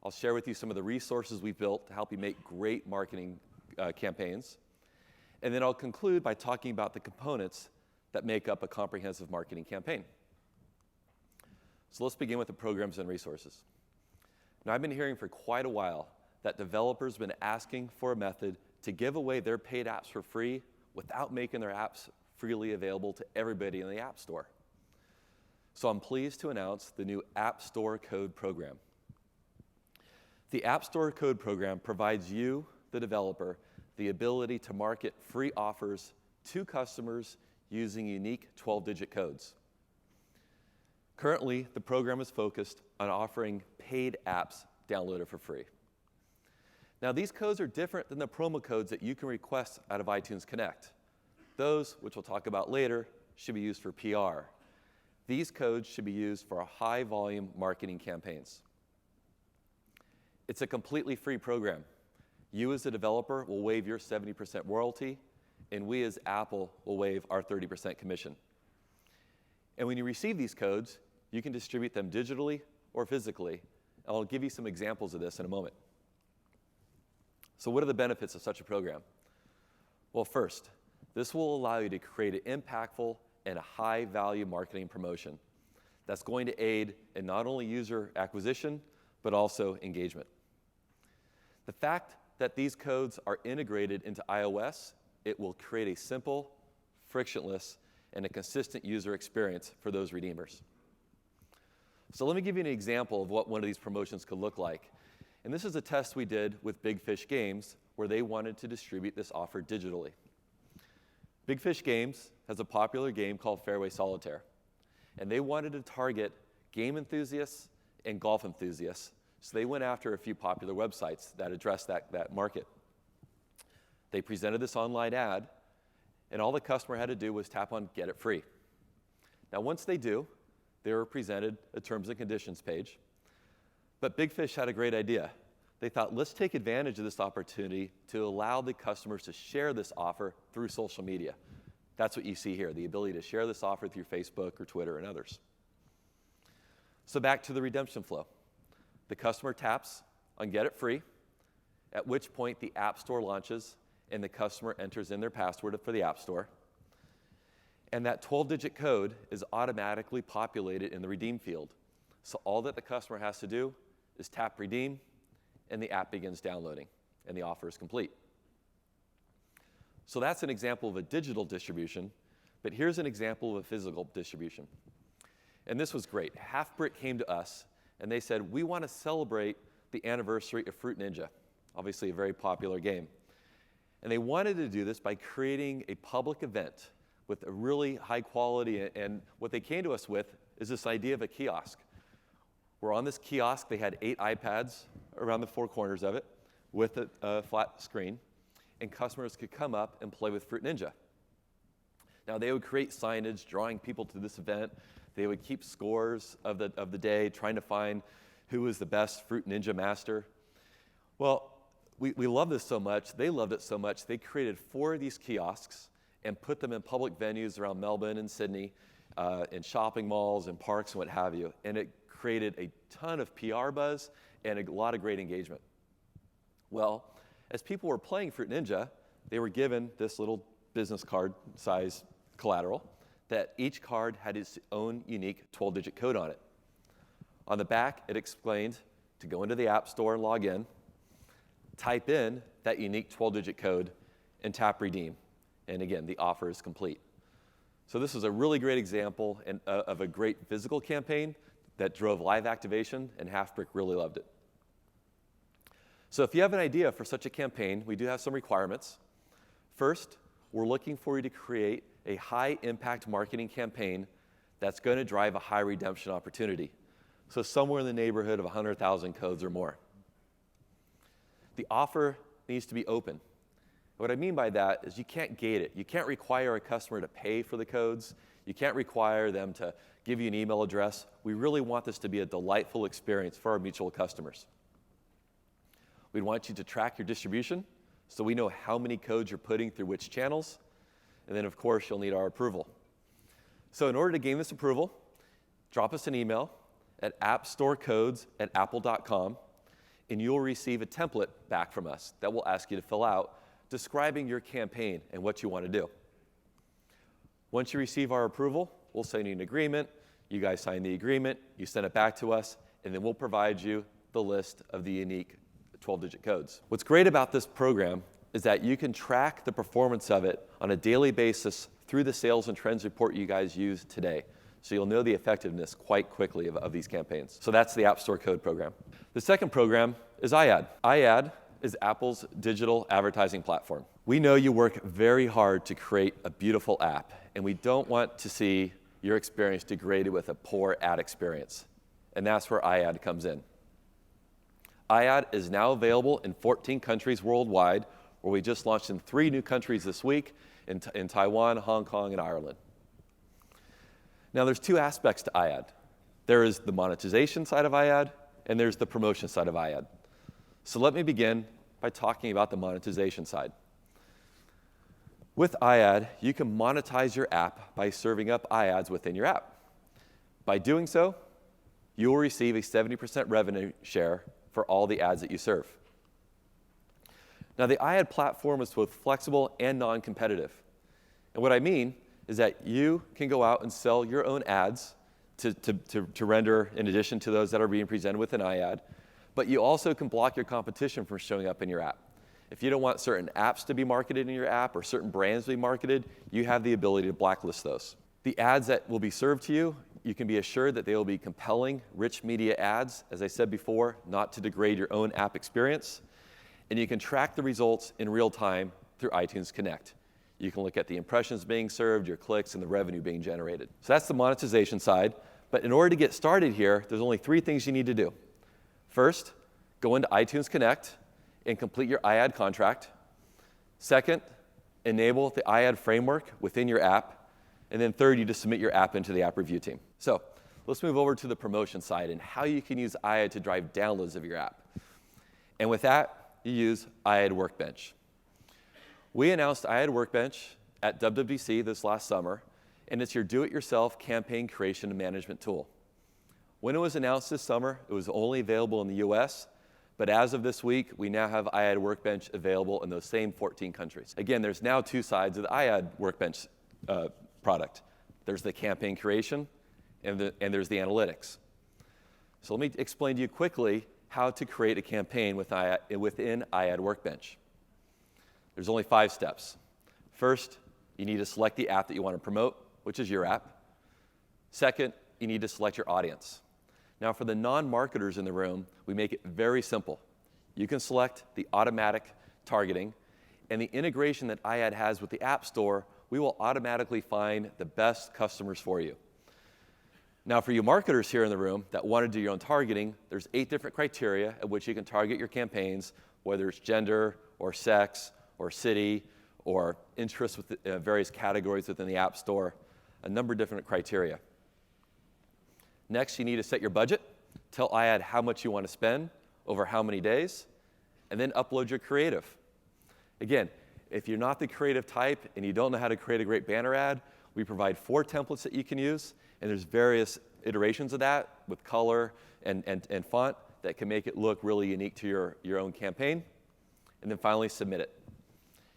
I'll share with you some of the resources we've built to help you make great marketing campaigns. And then I'll conclude by talking about the components that make up a comprehensive marketing campaign. So let's begin with the programs and resources. Now, I've been hearing for quite a while that developers have been asking for a method to give away their paid apps for free without making their apps freely available to everybody in the App Store. So I'm pleased to announce the new App Store Code program. The App Store Code program provides you, the developer, the ability to market free offers to customers using unique 12-digit codes. Currently, the program is focused on offering paid apps downloaded for free. Now, these codes are different than the promo codes that you can request out of iTunes Connect. Those, which we'll talk about later, should be used for PR. These codes should be used for high-volume marketing campaigns. It's a completely free program. You as a developer will waive your 70% royalty, and we as Apple will waive our 30% commission. And when you receive these codes, you can distribute them digitally or physically. And I'll give you some examples of this in a moment. So what are the benefits of such a program? Well, first, this will allow you to create an impactful and a high-value marketing promotion that's going to aid in not only user acquisition, but also engagement. The fact that these codes are integrated into iOS, it will create a simple, frictionless, and a consistent user experience for those redeemers. So let me give you an example of what one of these promotions could look like. And this is a test we did with Big Fish Games, where they wanted to distribute this offer digitally. Big Fish Games has a popular game called Fairway Solitaire, and they wanted to target game enthusiasts and golf enthusiasts, so they went after a few popular websites that address that market. They presented this online ad, and all the customer had to do was tap on Get It Free. Now, once they do, they were presented a terms and conditions page. But Big Fish had a great idea. They thought, let's take advantage of this opportunity to allow the customers to share this offer through social media. That's what you see here, the ability to share this offer through Facebook or Twitter and others. So back to the redemption flow. The customer taps on Get It Free, at which point the App Store launches and the customer enters in their password for the App Store. And that 12-digit code is automatically populated in the redeem field. So all that the customer has to do is tap redeem, and the app begins downloading, and the offer is complete. So that's an example of a digital distribution, but here's an example of a physical distribution. And this was great. Halfbrick came to us, and they said, we want to celebrate the anniversary of Fruit Ninja, obviously a very popular game. And they wanted to do this by creating a public event with a really high quality, and what they came to us with is this idea of a kiosk. Where on this kiosk, they had 8 iPads around the 4 corners of it with a flat screen, and customers could come up and play with Fruit Ninja. Now, they would create signage drawing people to this event. They would keep scores of the day, trying to find who was the best Fruit Ninja master. Well, we love this so much, they loved it so much, they created 4 of these kiosks and put them in public venues around Melbourne and Sydney, in shopping malls and parks and what have you. And it created a ton of PR buzz and a lot of great engagement. Well, as people were playing Fruit Ninja, they were given this little business card size collateral that each card had its own unique 12-digit code on it. On the back, it explained to go into the App Store and log in, type in that unique 12-digit code, and tap redeem. And again, the offer is complete. So this is a really great example of a great physical campaign that drove live activation, and Halfbrick really loved it. So if you have an idea for such a campaign, we do have some requirements. First, we're looking for you to create a high-impact marketing campaign that's going to drive a high redemption opportunity. So somewhere in the neighborhood of 100,000 codes or more. The offer needs to be open. What I mean by that is you can't gate it. You can't require a customer to pay for the codes. You can't require them to give you an email address. We really want this to be a delightful experience for our mutual customers. We'd want you to track your distribution so we know how many codes you're putting through which channels. And then, of course, you'll need our approval. So in order to gain this approval, drop us an email at appstorecodes@apple.com, and you'll receive a template back from us that we'll ask you to fill out describing your campaign and what you want to do. Once you receive our approval, we'll send you an agreement. You guys sign the agreement, you send it back to us, and then we'll provide you the list of the unique 12-digit codes. What's great about this program is that you can track the performance of it on a daily basis through the sales and trends report you guys use today. So you'll know the effectiveness quite quickly of these campaigns. So that's the App Store Code program. The second program is iAd. iAd is Apple's digital advertising platform. We know you work very hard to create a beautiful app, and we don't want to see your experience degraded with a poor ad experience. And that's where iAd comes in. iAd is now available in 14 countries worldwide, where we just launched in 3 new countries this week, in Taiwan, Hong Kong, and Ireland. Now, there's 2 aspects to iAd. There is the monetization side of iAd, and there's the promotion side of iAd. So let me begin by talking about the monetization side. With iAd, you can monetize your app by serving up iAds within your app. By doing so, you will receive a 70% revenue share for all the ads that you serve. Now, the iAd platform is both flexible and non-competitive. And what I mean is that you can go out and sell your own ads to render in addition to those that are being presented with an iAd, but you also can block your competition from showing up in your app. If you don't want certain apps to be marketed in your app or certain brands to be marketed, you have the ability to blacklist those. The ads that will be served to you, you can be assured that they will be compelling, rich media ads, as I said before, not to degrade your own app experience. And you can track the results in real time through iTunes Connect. You can look at the impressions being served, your clicks, and the revenue being generated. So that's the monetization side. But in order to get started here, there's only 3 things you need to do. First, go into iTunes Connect and complete your iAd contract. Second, enable the iAd framework within your app. And then third, you just submit your app into the app review team. So let's move over to the promotion side and how you can use iAd to drive downloads of your app. And with that, you use iAd Workbench. We announced iAd Workbench at WWDC this last summer, and it's your do-it-yourself campaign creation and management tool. When it was announced this summer, it was only available in the US, but as of this week, we now have iAd Workbench available in those same 14 countries. Again, there's now 2 sides of the iAd Workbench product. There's the campaign creation, and there's the analytics. So let me explain to you quickly how to create a campaign within iAd Workbench. There's only 5 steps. First, you need to select the app that you want to promote, which is your app. Second, you need to select your audience. Now, for the non-marketers in the room, we make it very simple. You can select the automatic targeting, and the integration that iAd has with the App Store, we will automatically find the best customers for you. Now, for you marketers here in the room that want to do your own targeting, there's 8 different criteria at which you can target your campaigns, whether it's gender or sex or city or interests with various categories within the App Store, a number of different criteria. Next, you need to set your budget, tell iAd how much you want to spend over how many days, and then upload your creative. Again, if you're not the creative type and you don't know how to create a great banner ad, we provide 4 templates that you can use, and there's various iterations of that with color and font that can make it look really unique to your own campaign. And then finally, submit it.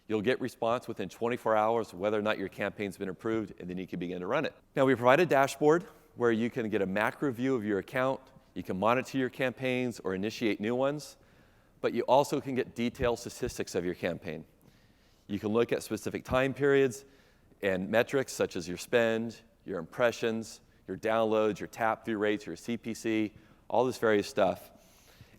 You'll get response within 24 hours whether or not your campaign's been approved, and then you can begin to run it. Now, we provide a dashboard where you can get a macro view of your account, you can monitor your campaigns or initiate new ones, but you also can get detailed statistics of your campaign. You can look at specific time periods and metrics such as your spend, your impressions, your downloads, your tap-through rates, your CPC, all this various stuff.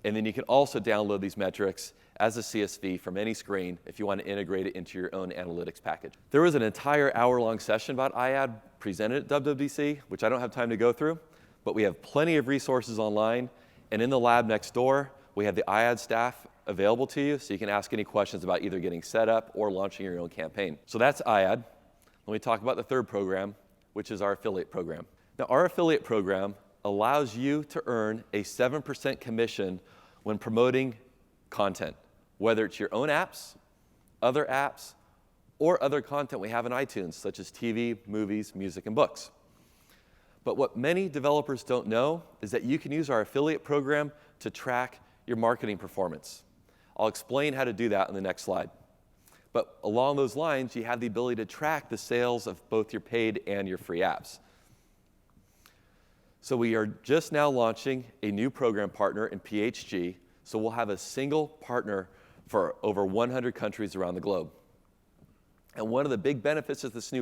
And then you can also download these metrics as a CSV from any screen if you want to integrate it into your own analytics package. There was an entire hour-long session about iAd presented at WWDC, which I don't have time to go through, but we have plenty of resources online, and in the lab next door, we have the iAd staff available to you, so you can ask any questions about either getting set up or launching your own campaign. So that's iAd. Let me talk about the third program, which is our affiliate program. Now, our affiliate program allows you to earn a 7% commission when promoting content, whether it's your own apps, or other content we have in iTunes, such as TV, movies, music, and books. But what many developers don't know is that you can use our affiliate program to track your marketing performance. I'll explain how to do that in the next slide. But along those lines, you have the ability to track the sales of both your paid and your free apps. So we are just now launching a new program partner in PHG, so we'll have a single partner for over 100 countries around the globe. And one of the big benefits of this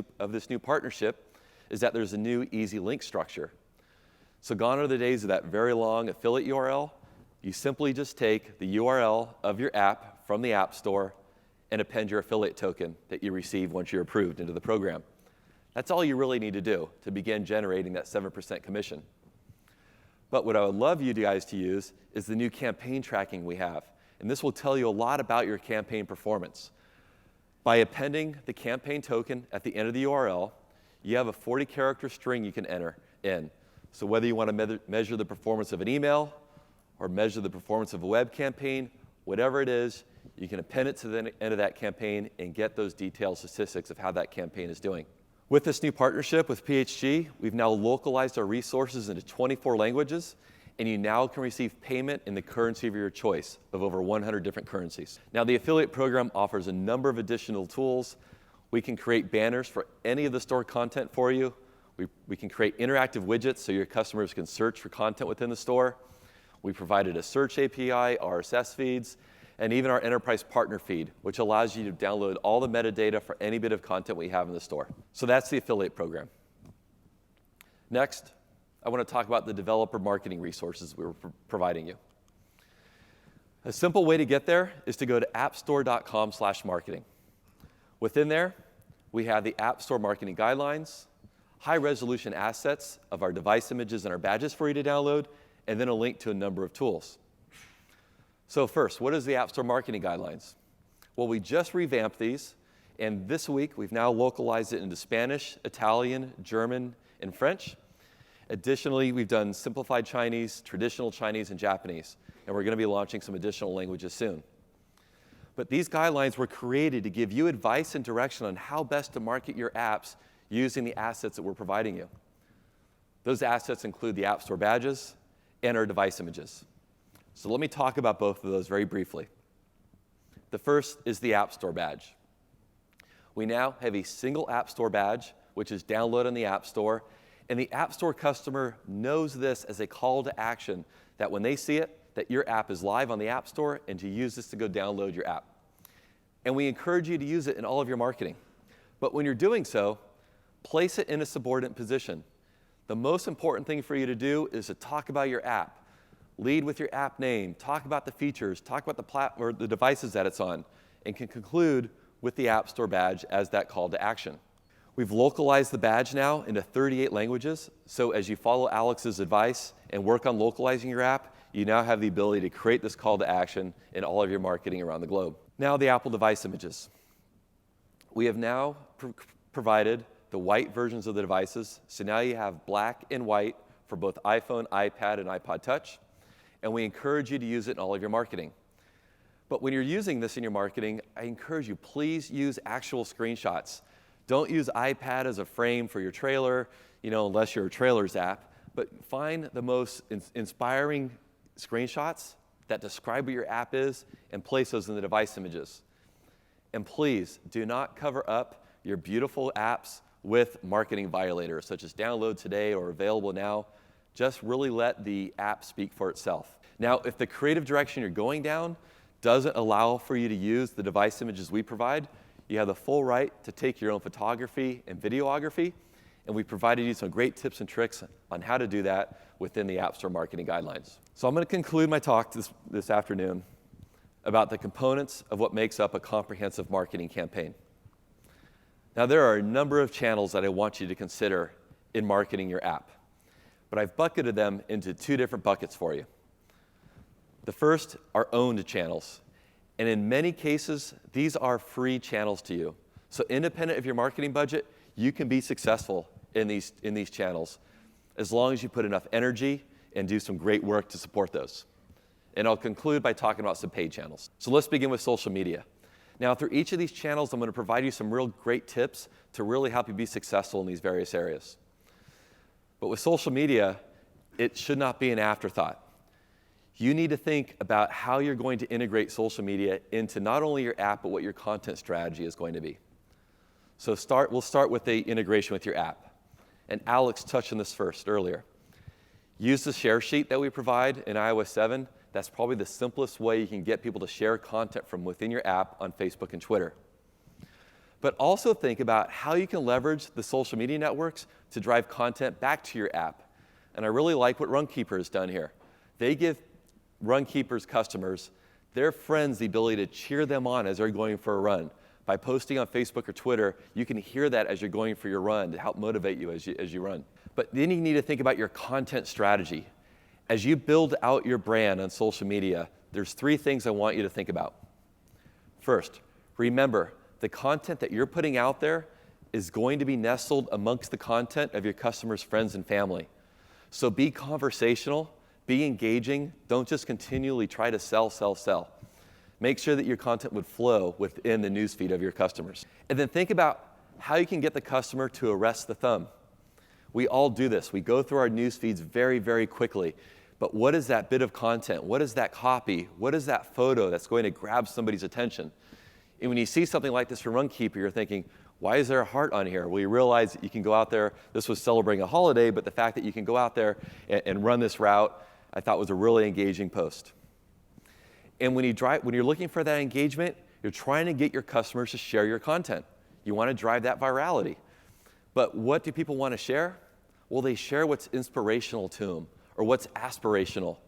new partnership is that there's a new easy link structure. So gone are the days of that very long affiliate URL. You simply just take the URL of your app from the App Store and append your affiliate token that you receive once you're approved into the program. That's all you really need to do to begin generating that 7% commission. But what I would love you guys to use is the new campaign tracking we have. And this will tell you a lot about your campaign performance. By appending the campaign token at the end of the URL, you have a 40-character string you can enter in. So whether you want to measure the performance of an email or measure the performance of a web campaign, whatever it is, you can append it to the end of that campaign and get those detailed statistics of how that campaign is doing. With this new partnership with PHG, we've now localized our resources into 24 languages, and you now can receive payment in the currency of your choice of over 100 different currencies. Now, the affiliate program offers a number of additional tools. We can create banners for any of the store content for you. We can create interactive widgets so your customers can search for content within the store. We provided a search API, RSS feeds, and even our enterprise partner feed, which allows you to download all the metadata for any bit of content we have in the store. So that's the affiliate program. Next, I want to talk about the developer marketing resources we're providing you. A simple way to get there is to go to appstore.com/marketing. Within there, we have the App Store marketing guidelines, high-resolution assets of our device images and our badges for you to download, and then a link to a number of tools. So first, what is the App Store marketing guidelines? Well, we just revamped these, and this week we've now localized it into Spanish, Italian, German, and French. Additionally, we've done simplified Chinese, traditional Chinese, and Japanese, and we're going to be launching some additional languages soon. But these guidelines were created to give you advice and direction on how best to market your apps using the assets that we're providing you. Those assets include the App Store badges and our device images. So let me talk about both of those very briefly. The first is the App Store badge. We now have a single App Store badge, which is downloaded in the App Store, and the App Store customer knows this as a call to action, that when they see it, that your app is live on the App Store and to use this to go download your app. And we encourage you to use it in all of your marketing. But when you're doing so, place it in a subordinate position. The most important thing for you to do is to talk about your app. Lead with your app name, talk about the features, talk about the devices that it's on, and can conclude with the App Store badge as that call to action. We've localized the badge now into 38 languages, so as you follow Alex's advice and work on localizing your app, you now have the ability to create this call to action in all of your marketing around the globe. Now the Apple device images. We have now provided the white versions of the devices, so now you have black and white for both iPhone, iPad, and iPod Touch, and we encourage you to use it in all of your marketing. But when you're using this in your marketing, I encourage you, please use actual screenshots. Don't use iPad as a frame for your trailer, unless you're a trailers app, but find the most inspiring screenshots that describe what your app is and place those in the device images. And please do not cover up your beautiful apps with marketing violators such as download today or available now. Just really let the app speak for itself. Now, if the creative direction you're going down doesn't allow for you to use the device images we provide, you have the full right to take your own photography and videography, and we provided you some great tips and tricks on how to do that within the App Store marketing guidelines. So I'm going to conclude my talk this afternoon about the components of what makes up a comprehensive marketing campaign. Now, there are a number of channels that I want you to consider in marketing your app, but I've bucketed them into two different buckets for you. The first are owned channels, and in many cases, these are free channels to you. So independent of your marketing budget, you can be successful in these channels as long as you put enough energy and do some great work to support those. And I'll conclude by talking about some paid channels. So let's begin with social media. Now, through each of these channels, I'm going to provide you some real great tips to really help you be successful in these various areas. But with social media, it should not be an afterthought. You need to think about how you're going to integrate social media into not only your app, but what your content strategy is going to be. So we'll start with the integration with your app. And Alex touched on this earlier. Use the share sheet that we provide in iOS 7. That's probably the simplest way you can get people to share content from within your app on Facebook and Twitter. But also think about how you can leverage the social media networks to drive content back to your app. And I really like what Runkeeper has done here. They give Runkeeper's customers, their friends, the ability to cheer them on as they're going for a run. By posting on Facebook or Twitter, you can hear that as you're going for your run to help motivate you as you run. But then you need to think about your content strategy. As you build out your brand on social media, there's three things I want you to think about. First, remember, the content that you're putting out there is going to be nestled amongst the content of your customers' friends and family. So be conversational, be engaging, don't just continually try to sell. Make sure that your content would flow within the newsfeed of your customers. And then think about how you can get the customer to arrest the thumb. We all do this. We go through our news feeds very, very quickly. But what is that bit of content? What is that copy? What is that photo that's going to grab somebody's attention? And when you see something like this from Runkeeper, you're thinking, why is there a heart on here? Well, you realize that you can go out there. This was celebrating a holiday, but the fact that you can go out there and run this route, I thought was a really engaging post. And when you're looking for that engagement, you're trying to get your customers to share your content. You want to drive that virality. But what do people want to share? Well, they share what's inspirational to them or what's aspirational.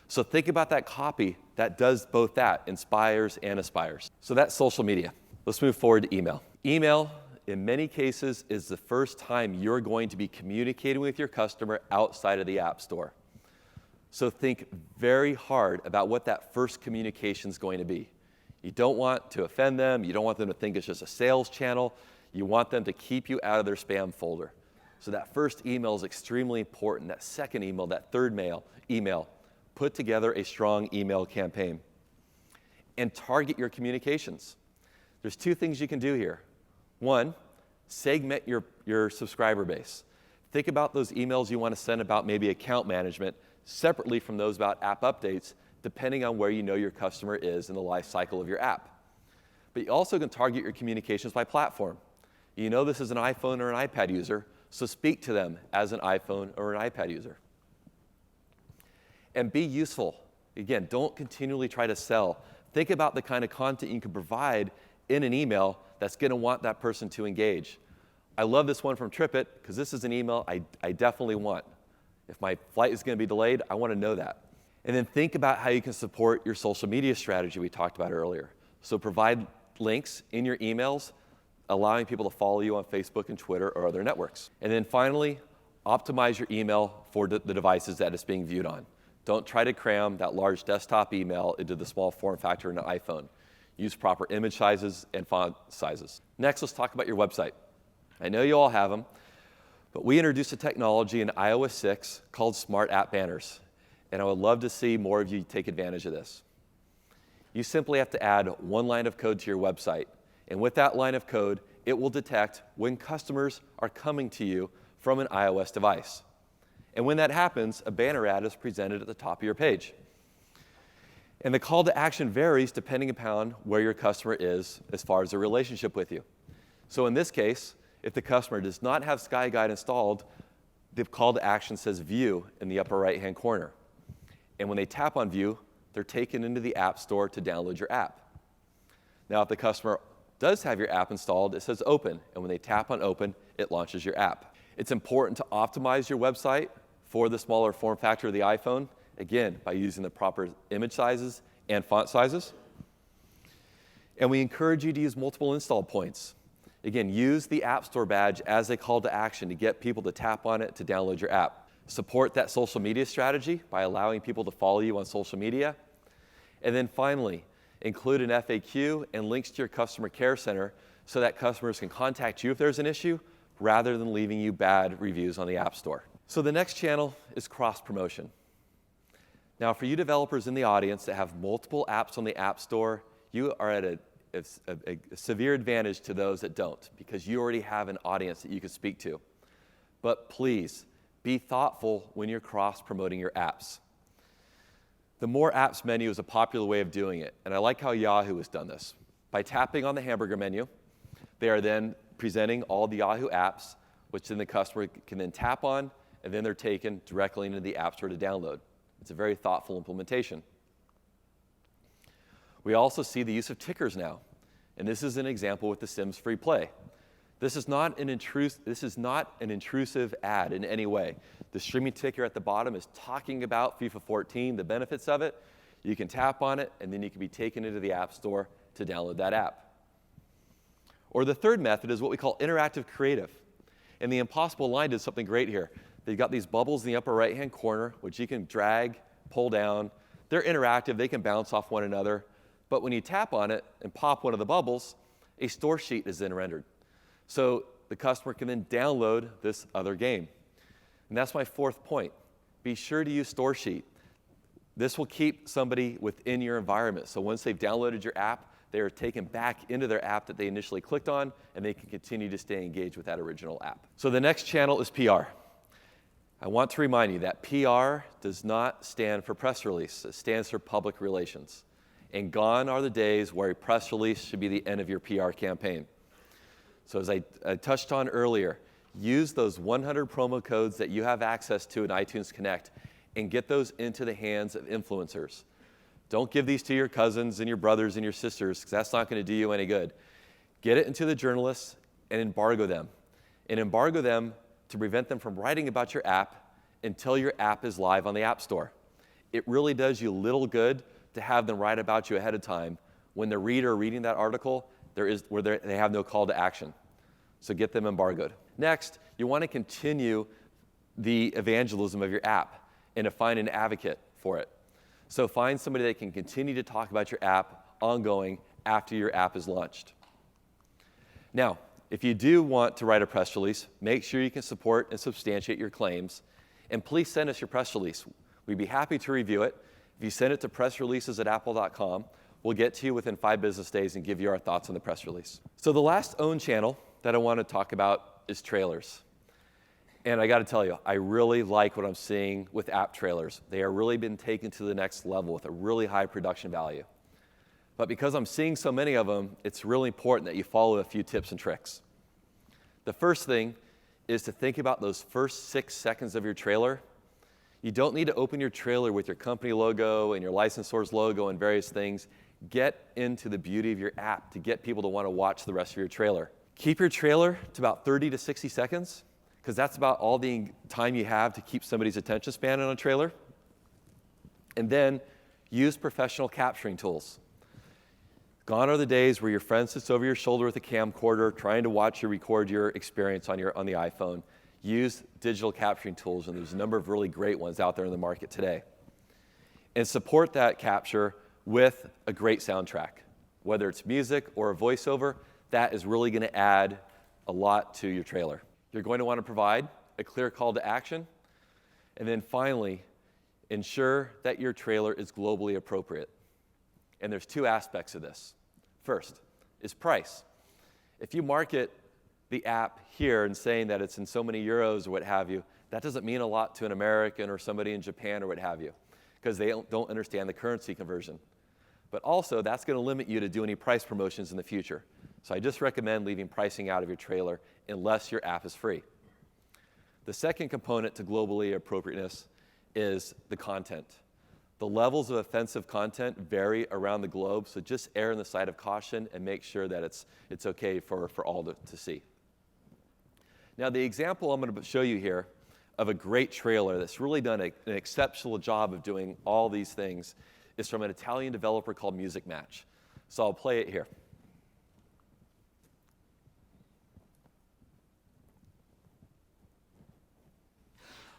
So think about that copy that does both that, inspires and aspires. So that's social media. Let's move forward to email. Email, in many cases, is the first time you're going to be communicating with your customer outside of the App Store. So think very hard about what that first communication is going to be. You don't want to offend them. You don't want them to think it's just a sales channel. You want them to keep you out of their spam folder. So that first email is extremely important. That second email, that third email, put together a strong email campaign. And target your communications. There's two things you can do here. One, segment your subscriber base. Think about those emails you want to send about maybe account management separately from those about app updates, depending on where you know your customer is in the life cycle of your app. But you also can target your communications by platform. You know this is an iPhone or an iPad user, so speak to them as an iPhone or an iPad user. And be useful. Again, don't continually try to sell. Think about the kind of content you can provide in an email that's going to want that person to engage. I love this one from TripIt because this is an email I definitely want. If my flight is going to be delayed, I want to know that. And then think about how you can support your social media strategy we talked about earlier. So provide links in your emails, allowing people to follow you on Facebook and Twitter or other networks. And then finally, optimize your email for the devices that it's being viewed on. Don't try to cram that large desktop email into the small form factor in an iPhone. Use proper image sizes and font sizes. Next, let's talk about your website. I know you all have them, but we introduced a technology in iOS 6 called Smart App Banners, and I would love to see more of you take advantage of this. You simply have to add one line of code to your website, and with that line of code, it will detect when customers are coming to you from an iOS device. And when that happens, a banner ad is presented at the top of your page. And the call to action varies depending upon where your customer is as far as their relationship with you. So in this case, if the customer does not have SkyGuide installed, the call to action says View in the upper right-hand corner. And when they tap on View, they're taken into the App Store to download your app. Now, if the customer does have your app installed, it says Open. And when they tap on Open, it launches your app. It's important to optimize your website for the smaller form factor of the iPhone, again, by using the proper image sizes and font sizes. And we encourage you to use multiple install points. Again, use the App Store badge as a call to action to get people to tap on it to download your app. Support that social media strategy by allowing people to follow you on social media. And then finally, include an FAQ and links to your customer care center so that customers can contact you if there's an issue rather than leaving you bad reviews on the App Store. So the next channel is cross-promotion. Now, for you developers in the audience that have multiple apps on the App Store, you are at a severe advantage to those that don't, because you already have an audience that you can speak to. But please, be thoughtful when you're cross-promoting your apps. The More Apps menu is a popular way of doing it, and I like how Yahoo has done this. By tapping on the hamburger menu, they are then presenting all the Yahoo apps, which then the customer can then tap on, and then they're taken directly into the App Store to download. It's a very thoughtful implementation. We also see the use of tickers now, and this is an example with the Sims Free Play. This is not an intrusive ad in any way. The streaming ticker at the bottom is talking about FIFA 14, the benefits of it. You can tap on it, and then you can be taken into the App Store to download that app. Or the third method is what we call interactive creative. And the Impossible Line did something great here. They've got these bubbles in the upper right-hand corner, which you can drag, pull down. They're interactive. They can bounce off one another. But when you tap on it and pop one of the bubbles, a store sheet is then rendered. So the customer can then download this other game. And that's my fourth point. Be sure to use store sheet. This will keep somebody within your environment. So once they've downloaded your app, they are taken back into their app that they initially clicked on, and they can continue to stay engaged with that original app. So the next channel is PR. I want to remind you that PR does not stand for press release. It stands for public relations. And gone are the days where a press release should be the end of your PR campaign. So as I touched on earlier, use those 100 promo codes that you have access to in iTunes Connect and get those into the hands of influencers. Don't give these to your cousins and your brothers and your sisters, because that's not going to do you any good. Get it into the journalists and embargo them. And embargo them to prevent them from writing about your app until your app is live on the App Store. It really does you little good to have them write about you ahead of time when the reader reading that article, they have no call to action. So get them embargoed. Next, you want to continue the evangelism of your app and to find an advocate for it. So find somebody that can continue to talk about your app ongoing after your app is launched. Now, if you do want to write a press release, make sure you can support and substantiate your claims, and please send us your press release. We'd be happy to review it. If you send it to pressreleases@apple.com, we'll get to you within 5 business days and give you our thoughts on the press release. So the last owned channel that I want to talk about is trailers. And I got to tell you, I really like what I'm seeing with app trailers. They are really been taken to the next level with a really high production value. But because I'm seeing so many of them, it's really important that you follow a few tips and tricks. The first thing is to think about those first 6 seconds of your trailer. You don't need to open your trailer with your company logo and your licensor's logo and various things. Get into the beauty of your app to get people to want to watch the rest of your trailer. Keep your trailer to about 30 to 60 seconds, because that's about all the time you have to keep somebody's attention span on a trailer. And then use professional capturing tools. Gone are the days where your friend sits over your shoulder with a camcorder trying to watch you record your experience on the iPhone. Use digital capturing tools, and there's a number of really great ones out there in the market today. And support that capture with a great soundtrack. Whether it's music or a voiceover, that is really going to add a lot to your trailer. You're going to want to provide a clear call to action. And then finally, ensure that your trailer is globally appropriate. And there's 2 aspects of this. First is price. If you market the app here and saying that it's in so many euros or what have you, that doesn't mean a lot to an American or somebody in Japan or what have you, because they don't understand the currency conversion. But also, that's going to limit you to do any price promotions in the future. So I just recommend leaving pricing out of your trailer unless your app is free. The second component to globally appropriateness is the content. The levels of offensive content vary around the globe, so just err on the side of caution and make sure that it's okay for all to see. Now, the example I'm going to show you here of a great trailer that's really done an exceptional job of doing all these things is from an Italian developer called Music Match. So I'll play it here.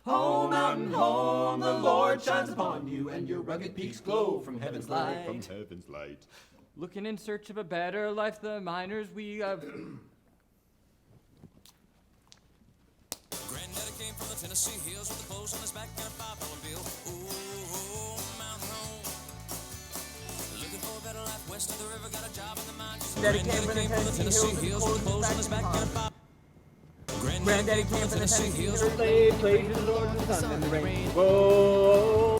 Home, mountain home, the Lord shines upon you, and your rugged peaks glow from heaven's light. From heaven's light. Looking in search of a better life, the miners we have. Granddaddy came from the Tennessee hills with the clothes on his back and a $5 bill. Ooh, mountain home. Looking for a better life west of the river, got a job in the mine. Granddaddy came from the Tennessee hills with the clothes on his back and a $5. Granddaddy came from the Tennessee hills.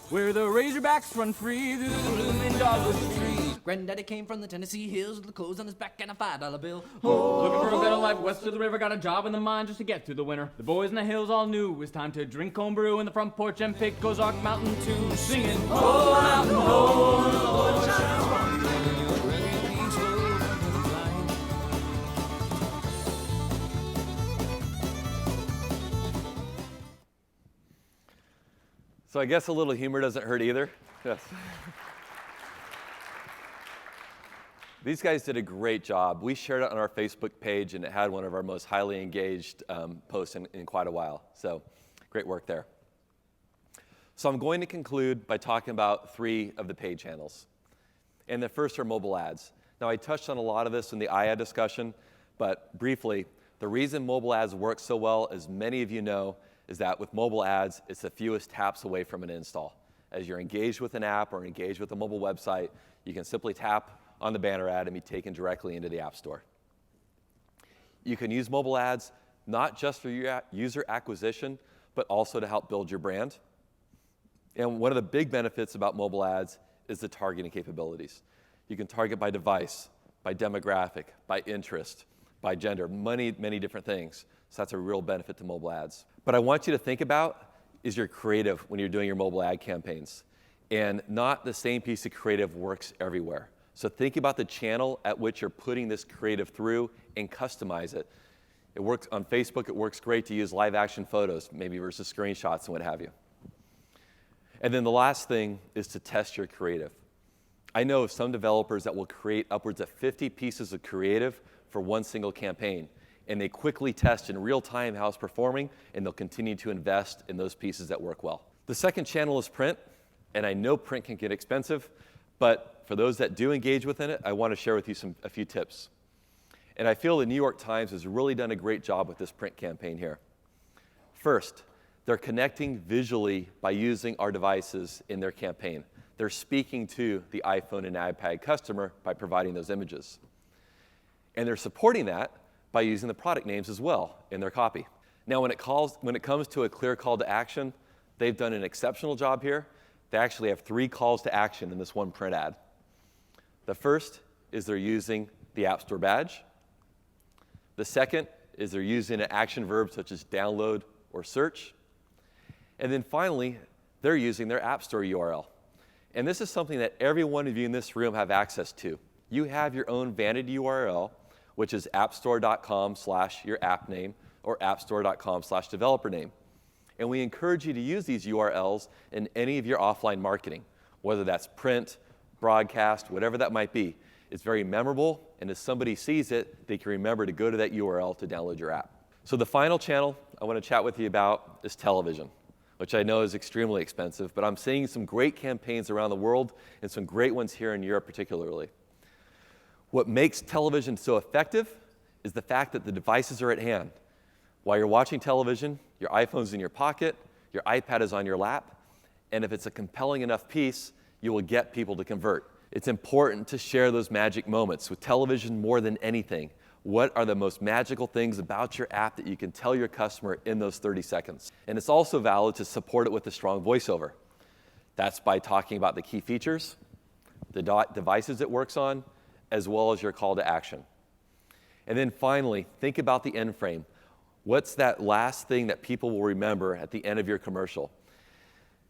Where the Razorbacks run free through the blooming dogwood trees. Granddaddy came from the Tennessee hills with the clothes on his back and a $5 bill. Looking for a better life west of the river, got a job in the mine just to get through the winter. The boys in the hills all knew it was time to drink homebrew in the front porch and pick Ozark Mountain tune, singing, "Oh, mountain, oh, the Lord shines upon you." So I guess a little humor doesn't hurt either. Yes. These guys did a great job. We shared it on our Facebook page, and it had one of our most highly engaged posts in quite a while. So great work there. So I'm going to conclude by talking about 3 of the paid channels. And the first are mobile ads. Now, I touched on a lot of this in the IAD discussion, but briefly, the reason mobile ads work so well, as many of you know, is that with mobile ads, it's the fewest taps away from an install. As you're engaged with an app or engaged with a mobile website, you can simply tap on the banner ad and be taken directly into the App Store. You can use mobile ads not just for your user acquisition, but also to help build your brand. And one of the big benefits about mobile ads is the targeting capabilities. You can target by device, by demographic, by interest, by gender, many different things. So that's a real benefit to mobile ads. But I want you to think about is your creative when you're doing your mobile ad campaigns. And not the same piece of creative works everywhere. So think about the channel at which you're putting this creative through and customize it. It works on Facebook, it works great to use live action photos, maybe versus screenshots and what have you. And then the last thing is to test your creative. I know of some developers that will create upwards of 50 pieces of creative for one single campaign. And they quickly test in real time how it's performing, and they'll continue to invest in those pieces that work well. The second channel is print, and I know print can get expensive, but for those that do engage within it, I want to share with you a few tips. And I feel the New York Times has really done a great job with this print campaign here. First, they're connecting visually by using our devices in their campaign. They're speaking to the iPhone and iPad customer by providing those images. And they're supporting that by using the product names as well in their copy. Now, when it comes to a clear call to action, they've done an exceptional job here. They actually have 3 calls to action in this one print ad. The first is they're using the App Store badge. The second is they're using an action verb such as download or search. And then finally, they're using their App Store URL. And this is something that every one of you in this room have access to. You have your own vanity URL, which is appstore.com/your app name or appstore.com/developer name. And we encourage you to use these URLs in any of your offline marketing, whether that's print, broadcast, whatever that might be. It's very memorable, and as somebody sees it, they can remember to go to that URL to download your app. So the final channel I want to chat with you about is television, which I know is extremely expensive, but I'm seeing some great campaigns around the world and some great ones here in Europe particularly. What makes television so effective is the fact that the devices are at hand. While you're watching television, your iPhone's in your pocket, your iPad is on your lap, and if it's a compelling enough piece, you will get people to convert. It's important to share those magic moments. With television more than anything, what are the most magical things about your app that you can tell your customer in those 30 seconds? And it's also valid to support it with a strong voiceover. That's by talking about the key features, the devices it works on, as well as your call to action. And then finally, think about the end frame. What's that last thing that people will remember at the end of your commercial?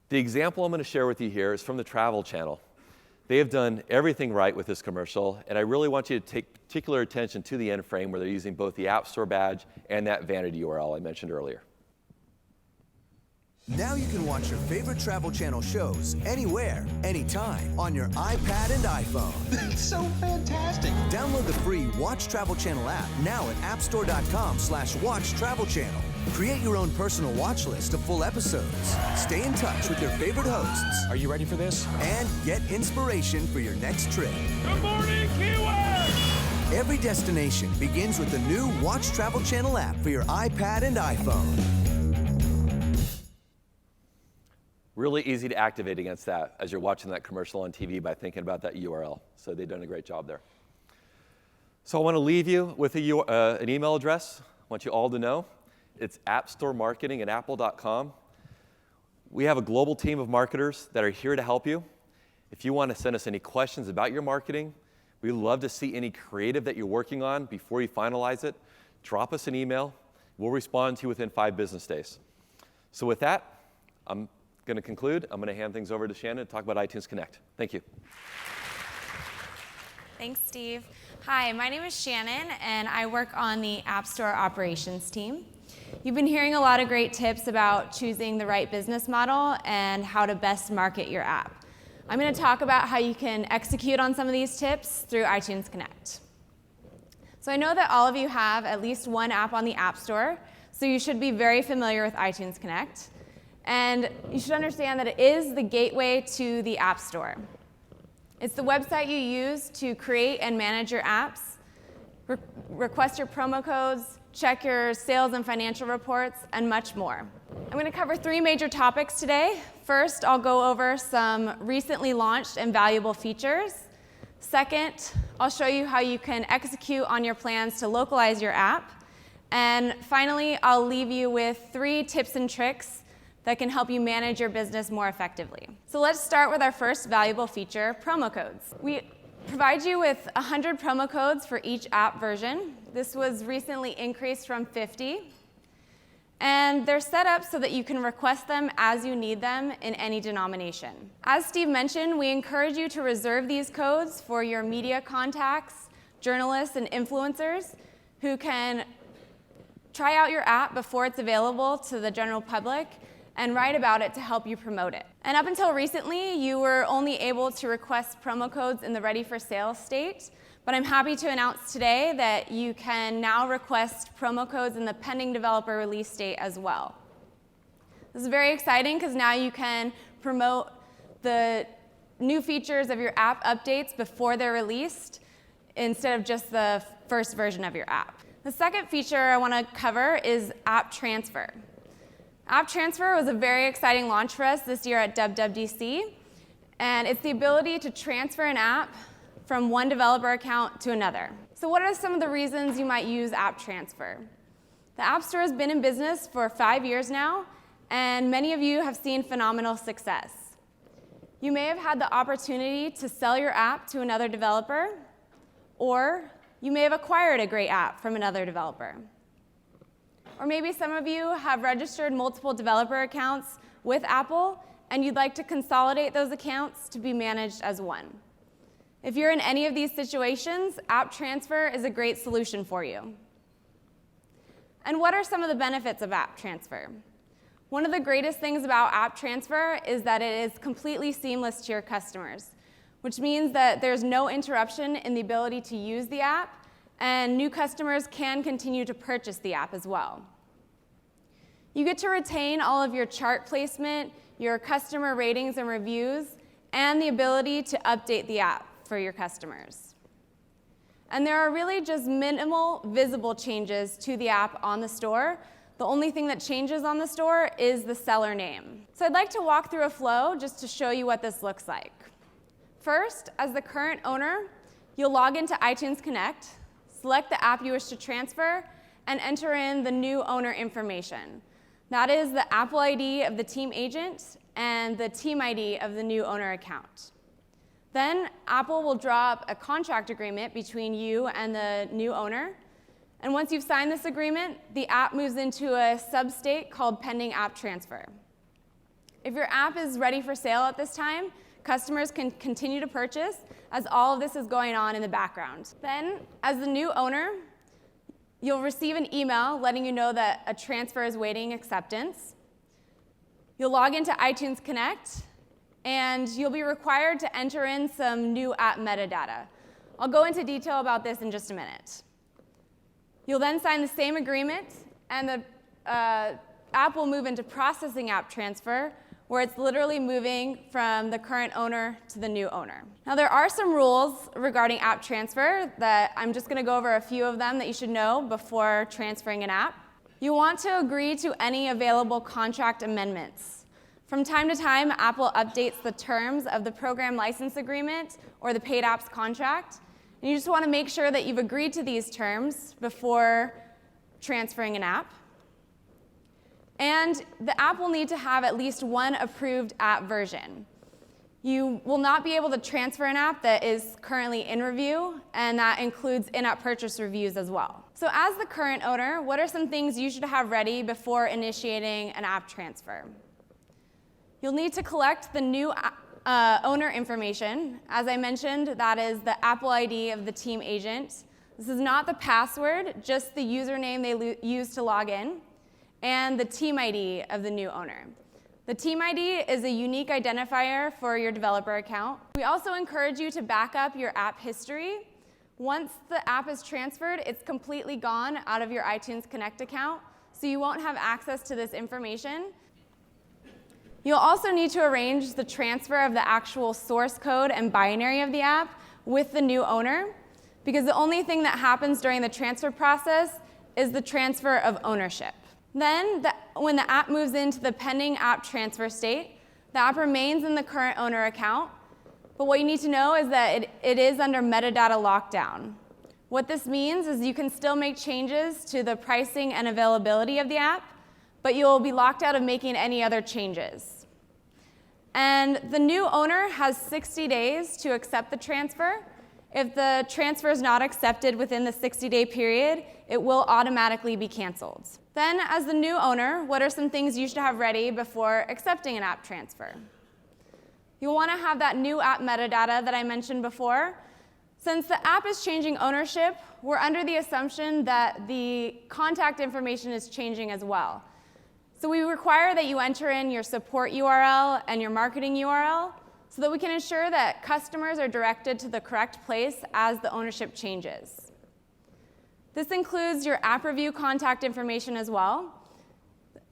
The example I'm going to share with you here is from the Travel Channel. They have done everything right with this commercial, and I really want you to take particular attention to the end frame where they're using both the App Store badge and that vanity URL I mentioned earlier. Now you can watch your favorite Travel Channel shows anywhere, anytime on your iPad and iPhone. That's so fantastic. Download the free Watch Travel Channel app now at appstore.com/watch travel channel. Create your own personal watch list of full episodes. Stay in touch with your favorite hosts. Are you ready for this? And get inspiration for your next trip. Good morning, Key West! Every destination begins with the new Watch Travel Channel app for your iPad and iPhone. Really easy to activate against that as you're watching that commercial on TV by thinking about that URL. So they've done a great job there. So I want to leave you with an email address. I want you all to know. It's appstoremarketing@apple.com. We have a global team of marketers that are here to help you. If you want to send us any questions about your marketing, we'd love to see any creative that you're working on before you finalize it. Drop us an email. We'll respond to you within 5 business days. So with that, I'm going to conclude. I'm going to hand things over to Shannon to talk about iTunes Connect. Thank you. Thanks, Steve. Hi, my name is Shannon, and I work on the App Store operations team. You've been hearing a lot of great tips about choosing the right business model and how to best market your app. I'm going to talk about how you can execute on some of these tips through iTunes Connect. So I know that all of you have at least one app on the App Store, so you should be very familiar with iTunes Connect. And you should understand that it is the gateway to the App Store. It's the website you use to create and manage your apps, request your promo codes, check your sales and financial reports, and much more. I'm going to cover 3 major topics today. First, I'll go over some recently launched and valuable features. Second, I'll show you how you can execute on your plans to localize your app. And finally, I'll leave you with 3 tips and tricks that can help you manage your business more effectively. So let's start with our first valuable feature, promo codes. We provide you with 100 promo codes for each app version. This was recently increased from 50. And they're set up so that you can request them as you need them in any denomination. As Steve mentioned, we encourage you to reserve these codes for your media contacts, journalists, and influencers who can try out your app before it's available to the general public and write about it to help you promote it. And up until recently, you were only able to request promo codes in the ready for sale state, but I'm happy to announce today that you can now request promo codes in the pending developer release state as well. This is very exciting because now you can promote the new features of your app updates before they're released instead of just the first version of your app. The second feature I want to cover is app transfer. App transfer was a very exciting launch for us this year at WWDC, and it's the ability to transfer an app from one developer account to another. So what are some of the reasons you might use app transfer? The App Store has been in business for 5 years now, and many of you have seen phenomenal success. You may have had the opportunity to sell your app to another developer, or you may have acquired a great app from another developer. Or maybe some of you have registered multiple developer accounts with Apple, and you'd like to consolidate those accounts to be managed as one. If you're in any of these situations, app transfer is a great solution for you. And what are some of the benefits of app transfer? One of the greatest things about app transfer is that it is completely seamless to your customers, which means that there's no interruption in the ability to use the app, and new customers can continue to purchase the app as well. You get to retain all of your chart placement, your customer ratings and reviews, and the ability to update the app for your customers. And there are really just minimal visible changes to the app on the store. The only thing that changes on the store is the seller name. So I'd like to walk through a flow just to show you what this looks like. First, as the current owner, you'll log into iTunes Connect, select the app you wish to transfer, and enter in the new owner information. That is the Apple ID of the team agent and the team ID of the new owner account. Then Apple will draw up a contract agreement between you and the new owner. And once you've signed this agreement, the app moves into a sub-state called pending app transfer. If your app is ready for sale at this time, customers can continue to purchase as all of this is going on in the background. Then, as the new owner, you'll receive an email letting you know that a transfer is waiting acceptance. You'll log into iTunes Connect, and you'll be required to enter in some new app metadata. I'll go into detail about this in just a minute. You'll then sign the same agreement, and the app will move into processing app transfer, where it's literally moving from the current owner to the new owner. Now, there are some rules regarding app transfer that I'm just going to go over a few of them that you should know before transferring an app. You want to agree to any available contract amendments. From time to time, Apple updates the terms of the program license agreement or the paid apps contract. And you just want to make sure that you've agreed to these terms before transferring an app. And the app will need to have at least one approved app version. You will not be able to transfer an app that is currently in review, and that includes in-app purchase reviews as well. So as the current owner, what are some things you should have ready before initiating an app transfer? You'll need to collect the new owner information. As I mentioned, that is the Apple ID of the team agent. This is not the password, just the username they use to log in, and the team ID of the new owner. The team ID is a unique identifier for your developer account. We also encourage you to back up your app history. Once the app is transferred, it's completely gone out of your iTunes Connect account, so you won't have access to this information. You'll also need to arrange the transfer of the actual source code and binary of the app with the new owner, because the only thing that happens during the transfer process is the transfer of ownership. Then, when the app moves into the pending app transfer state, the app remains in the current owner account, but what you need to know is that it is under metadata lockdown. What this means is you can still make changes to the pricing and availability of the app, but you'll be locked out of making any other changes. And the new owner has 60 days to accept the transfer, If the transfer is not accepted within the 60-day period, it will automatically be canceled. Then, as the new owner, what are some things you should have ready before accepting an app transfer? You'll want to have that new app metadata that I mentioned before. Since the app is changing ownership, we're under the assumption that the contact information is changing as well. So we require that you enter in your support URL and your marketing URL so that we can ensure that customers are directed to the correct place as the ownership changes. This includes your app review contact information as well.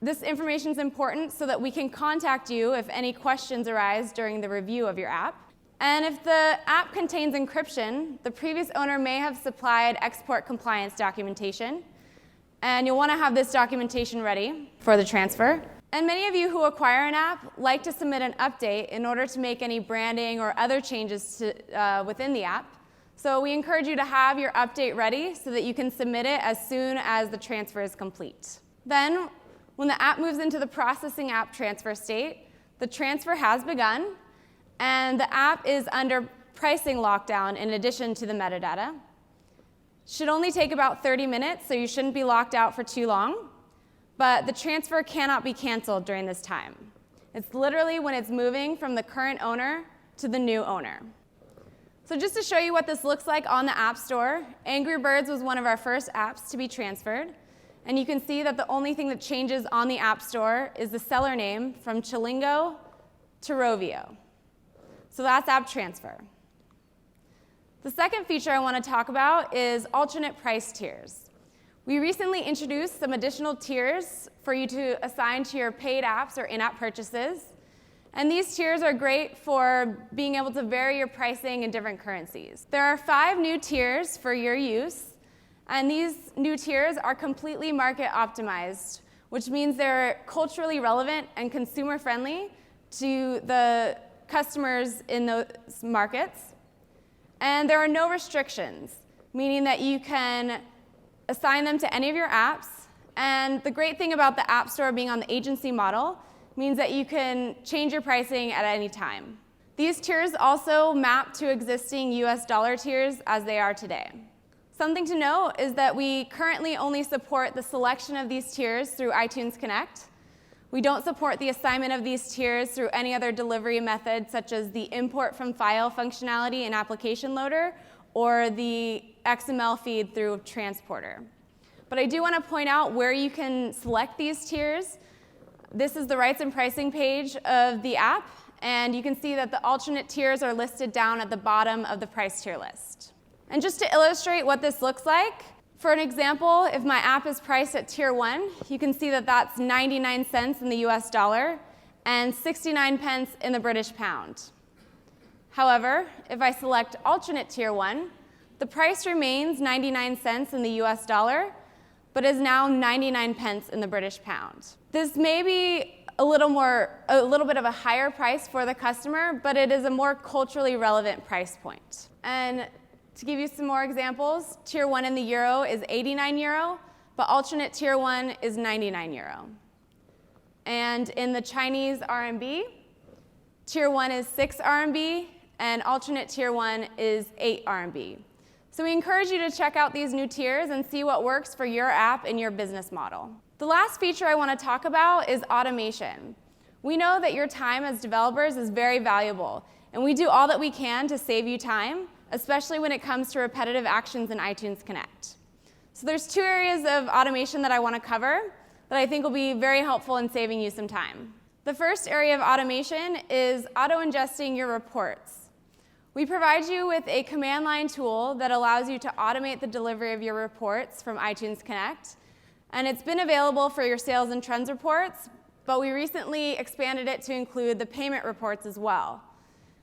This information is important so that we can contact you if any questions arise during the review of your app. And if the app contains encryption, the previous owner may have supplied export compliance documentation, and you'll want to have this documentation ready for the transfer. And many of you who acquire an app like to submit an update in order to make any branding or other changes within the app. So we encourage you to have your update ready so that you can submit it as soon as the transfer is complete. Then, when the app moves into the processing app transfer state, the transfer has begun, and the app is under pricing lockdown in addition to the metadata. Should only take about 30 minutes, so you shouldn't be locked out for too long, but the transfer cannot be canceled during this time. It's literally when it's moving from the current owner to the new owner. So just to show you what this looks like on the App Store, Angry Birds was one of our first apps to be transferred. And you can see that the only thing that changes on the App Store is the seller name from Chilingo to Rovio. So that's app transfer. The second feature I want to talk about is alternate price tiers. We recently introduced some additional tiers for you to assign to your paid apps or in-app purchases. And these tiers are great for being able to vary your pricing in different currencies. There are 5 new tiers for your use, and these new tiers are completely market optimized, which means they're culturally relevant and consumer friendly to the customers in those markets. And there are no restrictions, meaning that you can assign them to any of your apps. And the great thing about the App Store being on the agency model means that you can change your pricing at any time. These tiers also map to existing US dollar tiers as they are today. Something to note is that we currently only support the selection of these tiers through iTunes Connect. We don't support the assignment of these tiers through any other delivery method, such as the import from file functionality in Application Loader or the XML feed through Transporter. But I do want to point out where you can select these tiers. This is the rights and pricing page of the app, and you can see that the alternate tiers are listed down at the bottom of the price tier list. And just to illustrate what this looks like, for an example, if my app is priced at tier 1, you can see that that's 99 cents in the US dollar and 69 pence in the British pound. However, if I select alternate tier 1, the price remains 99 cents in the US dollar, but is now 99 pence in the British pound. This may be a little bit of a higher price for the customer, but it is a more culturally relevant price point. And to give you some more examples, tier 1 in the euro is 89 euro, but alternate tier 1 is 99 euro. And in the Chinese RMB, tier 1 is 6 RMB, and alternate tier 1 is 8 RMB. So we encourage you to check out these new tiers and see what works for your app and your business model. The last feature I want to talk about is automation. We know that your time as developers is very valuable, and we do all that we can to save you time, especially when it comes to repetitive actions in iTunes Connect. So there's 2 areas of automation that I want to cover that I think will be very helpful in saving you some time. The first area of automation is auto-ingesting your reports. We provide you with a command line tool that allows you to automate the delivery of your reports from iTunes Connect. And it's been available for your sales and trends reports, but we recently expanded it to include the payment reports as well.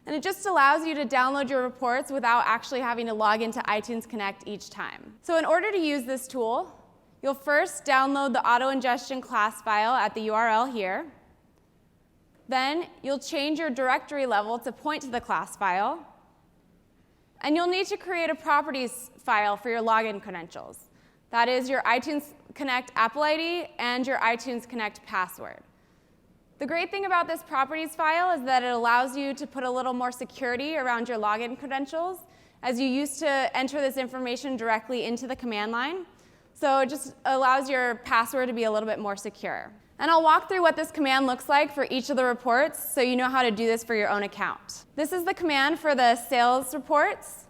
And it just allows you to download your reports without actually having to log into iTunes Connect each time. So in order to use this tool, you'll first download the auto-ingestion class file at the URL here. Then you'll change your directory level to point to the class file. And you'll need to create a properties file for your login credentials. That is your iTunes Connect Apple ID and your iTunes Connect password. The great thing about this properties file is that it allows you to put a little more security around your login credentials as you used to enter this information directly into the command line. So it just allows your password to be a little bit more secure. And I'll walk through what this command looks like for each of the reports so you know how to do this for your own account. This is the command for the sales reports,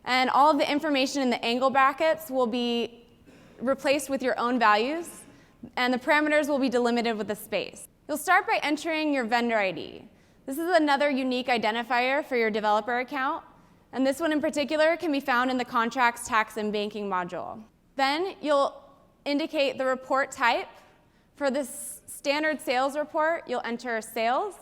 and all of the information in the angle brackets will be replaced with your own values, and the parameters will be delimited with a space. You'll start by entering your vendor ID. This is another unique identifier for your developer account, and this one in particular can be found in the Contracts, Tax, and Banking module. Then you'll indicate the report type. For this standard sales report, you'll enter sales,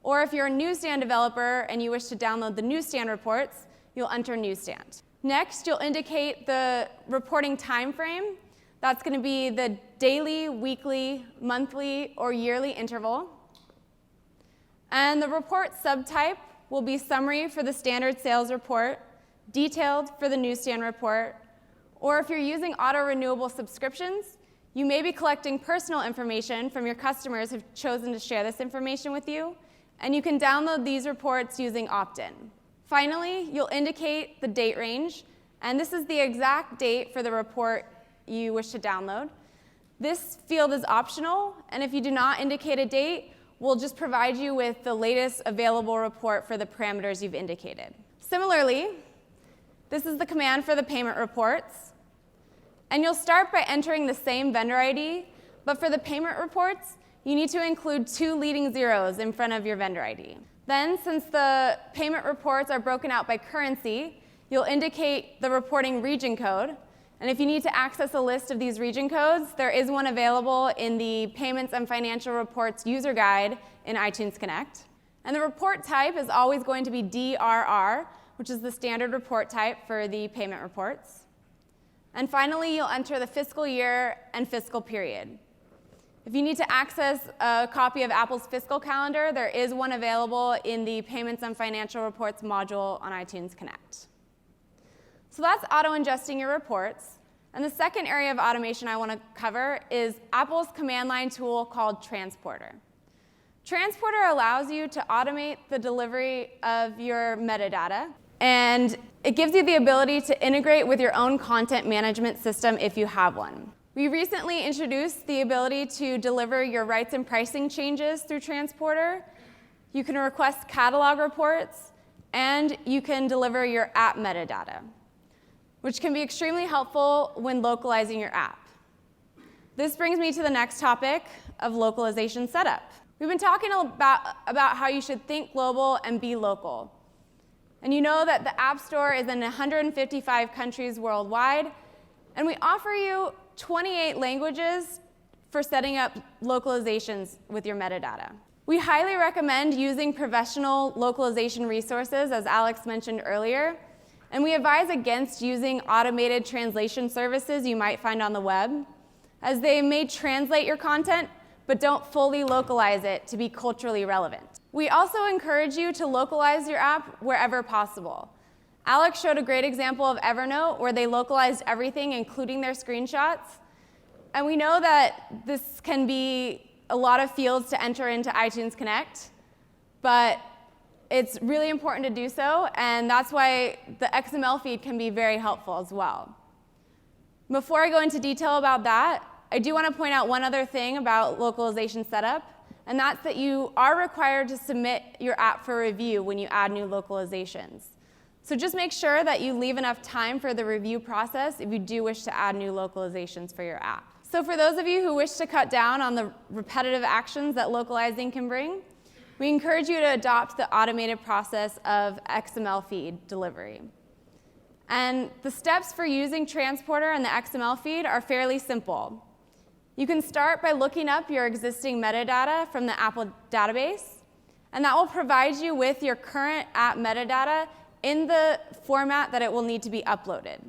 or if you're a newsstand developer and you wish to download the newsstand reports, you'll enter newsstand. Next, you'll indicate the reporting time frame. That's going to be the daily, weekly, monthly, or yearly interval. And the report subtype will be summary for the standard sales report, detailed for the newsstand report, or if you're using auto-renewable subscriptions, you may be collecting personal information from your customers who've chosen to share this information with you, and you can download these reports using opt-in. Finally, you'll indicate the date range, and this is the exact date for the report you wish to download. This field is optional, and if you do not indicate a date, we'll just provide you with the latest available report for the parameters you've indicated. Similarly, this is the command for the payment reports. And you'll start by entering the same vendor ID, but for the payment reports, you need to include 2 leading zeros in front of your vendor ID. Then, since the payment reports are broken out by currency, you'll indicate the reporting region code. And if you need to access a list of these region codes, there is one available in the Payments and Financial Reports user guide in iTunes Connect. And the report type is always going to be DRR, which is the standard report type for the payment reports. And finally, you'll enter the fiscal year and fiscal period. If you need to access a copy of Apple's fiscal calendar, there is one available in the Payments and Financial Reports module on iTunes Connect. So that's auto-ingesting your reports. And the second area of automation I want to cover is Apple's command line tool called Transporter. Transporter allows you to automate the delivery of your metadata, and it gives you the ability to integrate with your own content management system if you have one. We recently introduced the ability to deliver your rights and pricing changes through Transporter. You can request catalog reports, and you can deliver your app metadata, which can be extremely helpful when localizing your app. This brings me to the next topic of localization setup. We've been talking about how you should think global and be local. And you know that the App Store is in 155 countries worldwide, and we offer you 28 languages for setting up localizations with your metadata. We highly recommend using professional localization resources, as Alex mentioned earlier, and we advise against using automated translation services you might find on the web, as they may translate your content, but don't fully localize it to be culturally relevant. We also encourage you to localize your app wherever possible. Alex showed a great example of Evernote where they localized everything, including their screenshots. And we know that this can be a lot of fields to enter into iTunes Connect, but it's really important to do so, and that's why the XML feed can be very helpful as well. Before I go into detail about that, I do want to point out one other thing about localization setup, and that's that you are required to submit your app for review when you add new localizations. So just make sure that you leave enough time for the review process if you do wish to add new localizations for your app. So for those of you who wish to cut down on the repetitive actions that localizing can bring, we encourage you to adopt the automated process of XML feed delivery. And the steps for using Transporter and the XML feed are fairly simple. You can start by looking up your existing metadata from the Apple database, and that will provide you with your current app metadata in the format that it will need to be uploaded.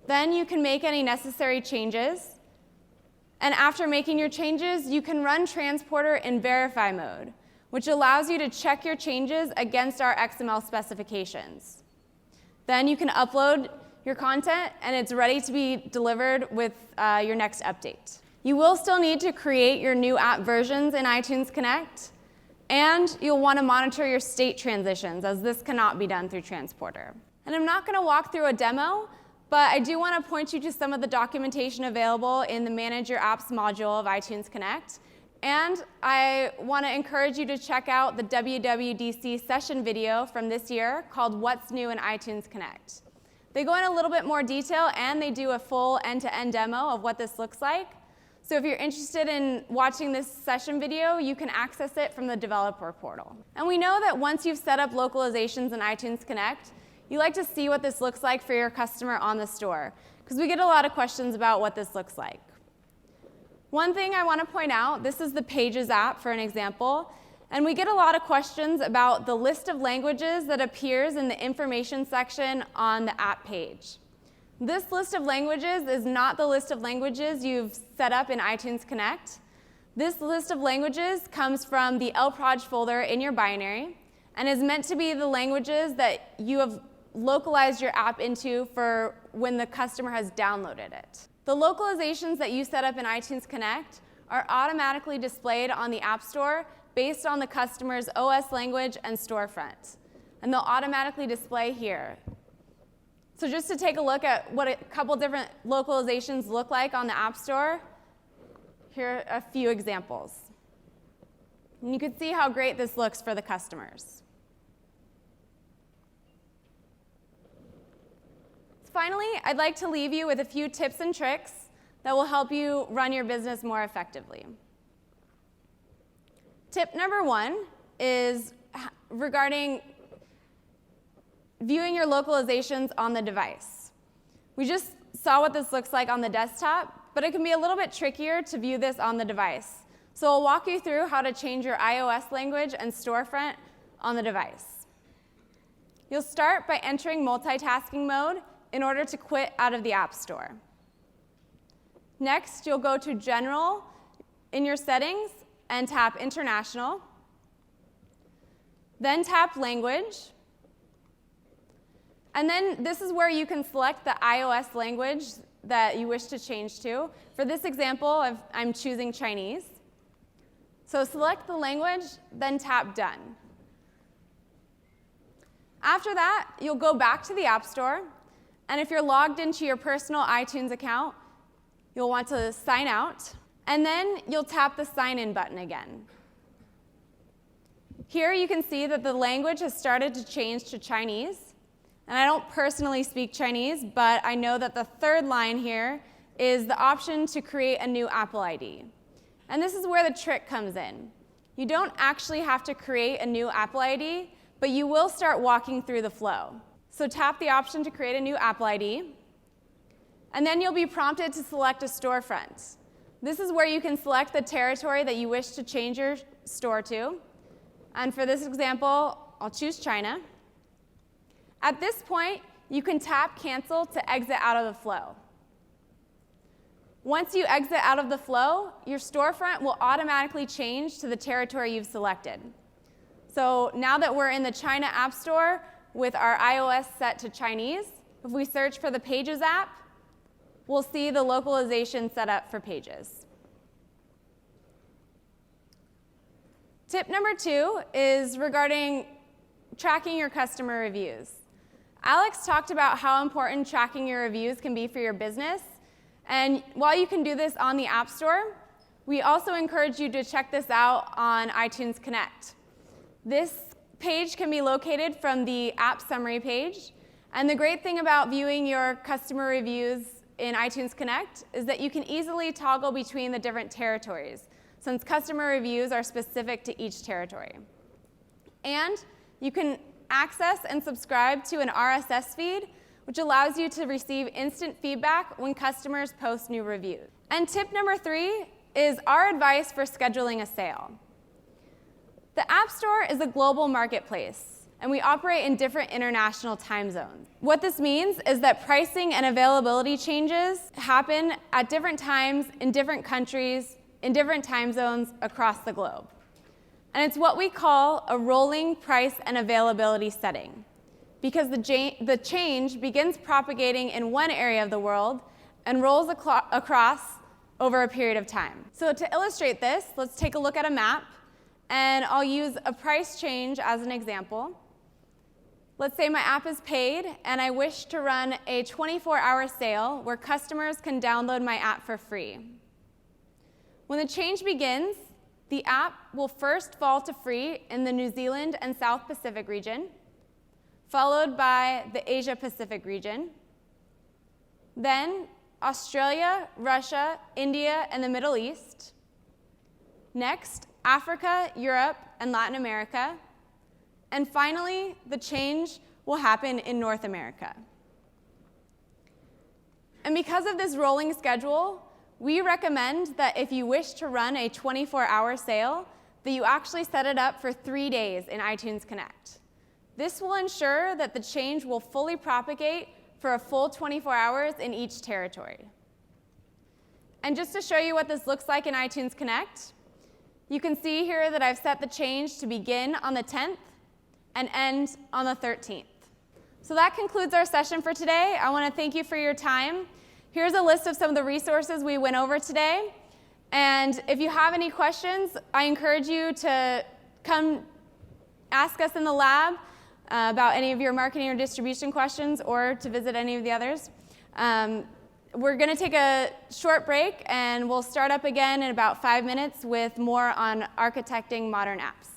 Then you can make any necessary changes, and after making your changes, you can run Transporter in verify mode, which allows you to check your changes against our XML specifications. Then you can upload your content, and it's ready to be delivered with your next update. You will still need to create your new app versions in iTunes Connect, and you'll want to monitor your state transitions, as this cannot be done through Transporter. And I'm not going to walk through a demo, but I do want to point you to some of the documentation available in the Manage Your Apps module of iTunes Connect. And I want to encourage you to check out the WWDC session video from this year called What's New in iTunes Connect. They go in a little bit more detail, and they do a full end-to-end demo of what this looks like. So if you're interested in watching this session video, you can access it from the developer portal. And we know that once you've set up localizations in iTunes Connect, you like to see what this looks like for your customer on the store, because we get a lot of questions about what this looks like. One thing I want to point out, this is the Pages app for an example, and we get a lot of questions about the list of languages that appears in the information section on the app page. This list of languages is not the list of languages you've set up in iTunes Connect. This list of languages comes from the LProj folder in your binary and is meant to be the languages that you have localized your app into for when the customer has downloaded it. The localizations that you set up in iTunes Connect are automatically displayed on the App Store based on the customer's OS language and storefront. And they'll automatically display here. So just to take a look at what a couple different localizations look like on the App Store, here are a few examples. And you can see how great this looks for the customers. Finally, I'd like to leave you with a few tips and tricks that will help you run your business more effectively. Tip number 1 is regarding viewing your localizations on the device. We just saw what this looks like on the desktop, but it can be a little bit trickier to view this on the device. So I'll walk you through how to change your iOS language and storefront on the device. You'll start by entering multitasking mode in order to quit out of the App Store. Next, you'll go to General in your settings and tap International. Then tap Language. And then this is where you can select the iOS language that you wish to change to. For this example, I'm choosing Chinese. So select the language, then tap Done. After that, you'll go back to the App Store. And if you're logged into your personal iTunes account, you'll want to sign out, and then you'll tap the Sign In button again. Here you can see that the language has started to change to Chinese, and I don't personally speak Chinese, but I know that the third line here is the option to create a new Apple ID. And this is where the trick comes in. You don't actually have to create a new Apple ID, but you will start walking through the flow. So tap the option to create a new Apple ID, and then you'll be prompted to select a storefront. This is where you can select the territory that you wish to change your store to. And for this example, I'll choose China. At this point, you can tap Cancel to exit out of the flow. Once you exit out of the flow, your storefront will automatically change to the territory you've selected. So now that we're in the China App Store, with our iOS set to Chinese, if we search for the Pages app, we'll see the localization set up for Pages. Tip number 2 is regarding tracking your customer reviews. Alex talked about how important tracking your reviews can be for your business. And while you can do this on the App Store, we also encourage you to check this out on iTunes Connect. This page can be located from the app summary page. And the great thing about viewing your customer reviews in iTunes Connect is that you can easily toggle between the different territories, since customer reviews are specific to each territory. And you can access and subscribe to an RSS feed, which allows you to receive instant feedback when customers post new reviews. And tip number 3 is our advice for scheduling a sale. The App Store is a global marketplace, and we operate in different international time zones. What this means is that pricing and availability changes happen at different times in different countries, in different time zones across the globe. And it's what we call a rolling price and availability setting, because the change begins propagating in one area of the world and rolls across over a period of time. So to illustrate this, let's take a look at a map. And I'll use a price change as an example. Let's say my app is paid and I wish to run a 24-hour sale where customers can download my app for free. When the change begins, the app will first fall to free in the New Zealand and South Pacific region, followed by the Asia Pacific region, then Australia, Russia, India, and the Middle East. Next, Africa, Europe, and Latin America. And finally, the change will happen in North America. And because of this rolling schedule, we recommend that if you wish to run a 24-hour sale, that you actually set it up for 3 days in iTunes Connect. This will ensure that the change will fully propagate for a full 24 hours in each territory. And just to show you what this looks like in iTunes Connect, you can see here that I've set the change to begin on the 10th and end on the 13th. So that concludes our session for today. I want to thank you for your time. Here's a list of some of the resources we went over today. And if you have any questions, I encourage you to come ask us in the lab about any of your marketing or distribution questions, or to visit any of the others. We're going to take a short break, and we'll start up again in about 5 minutes with more on architecting modern apps.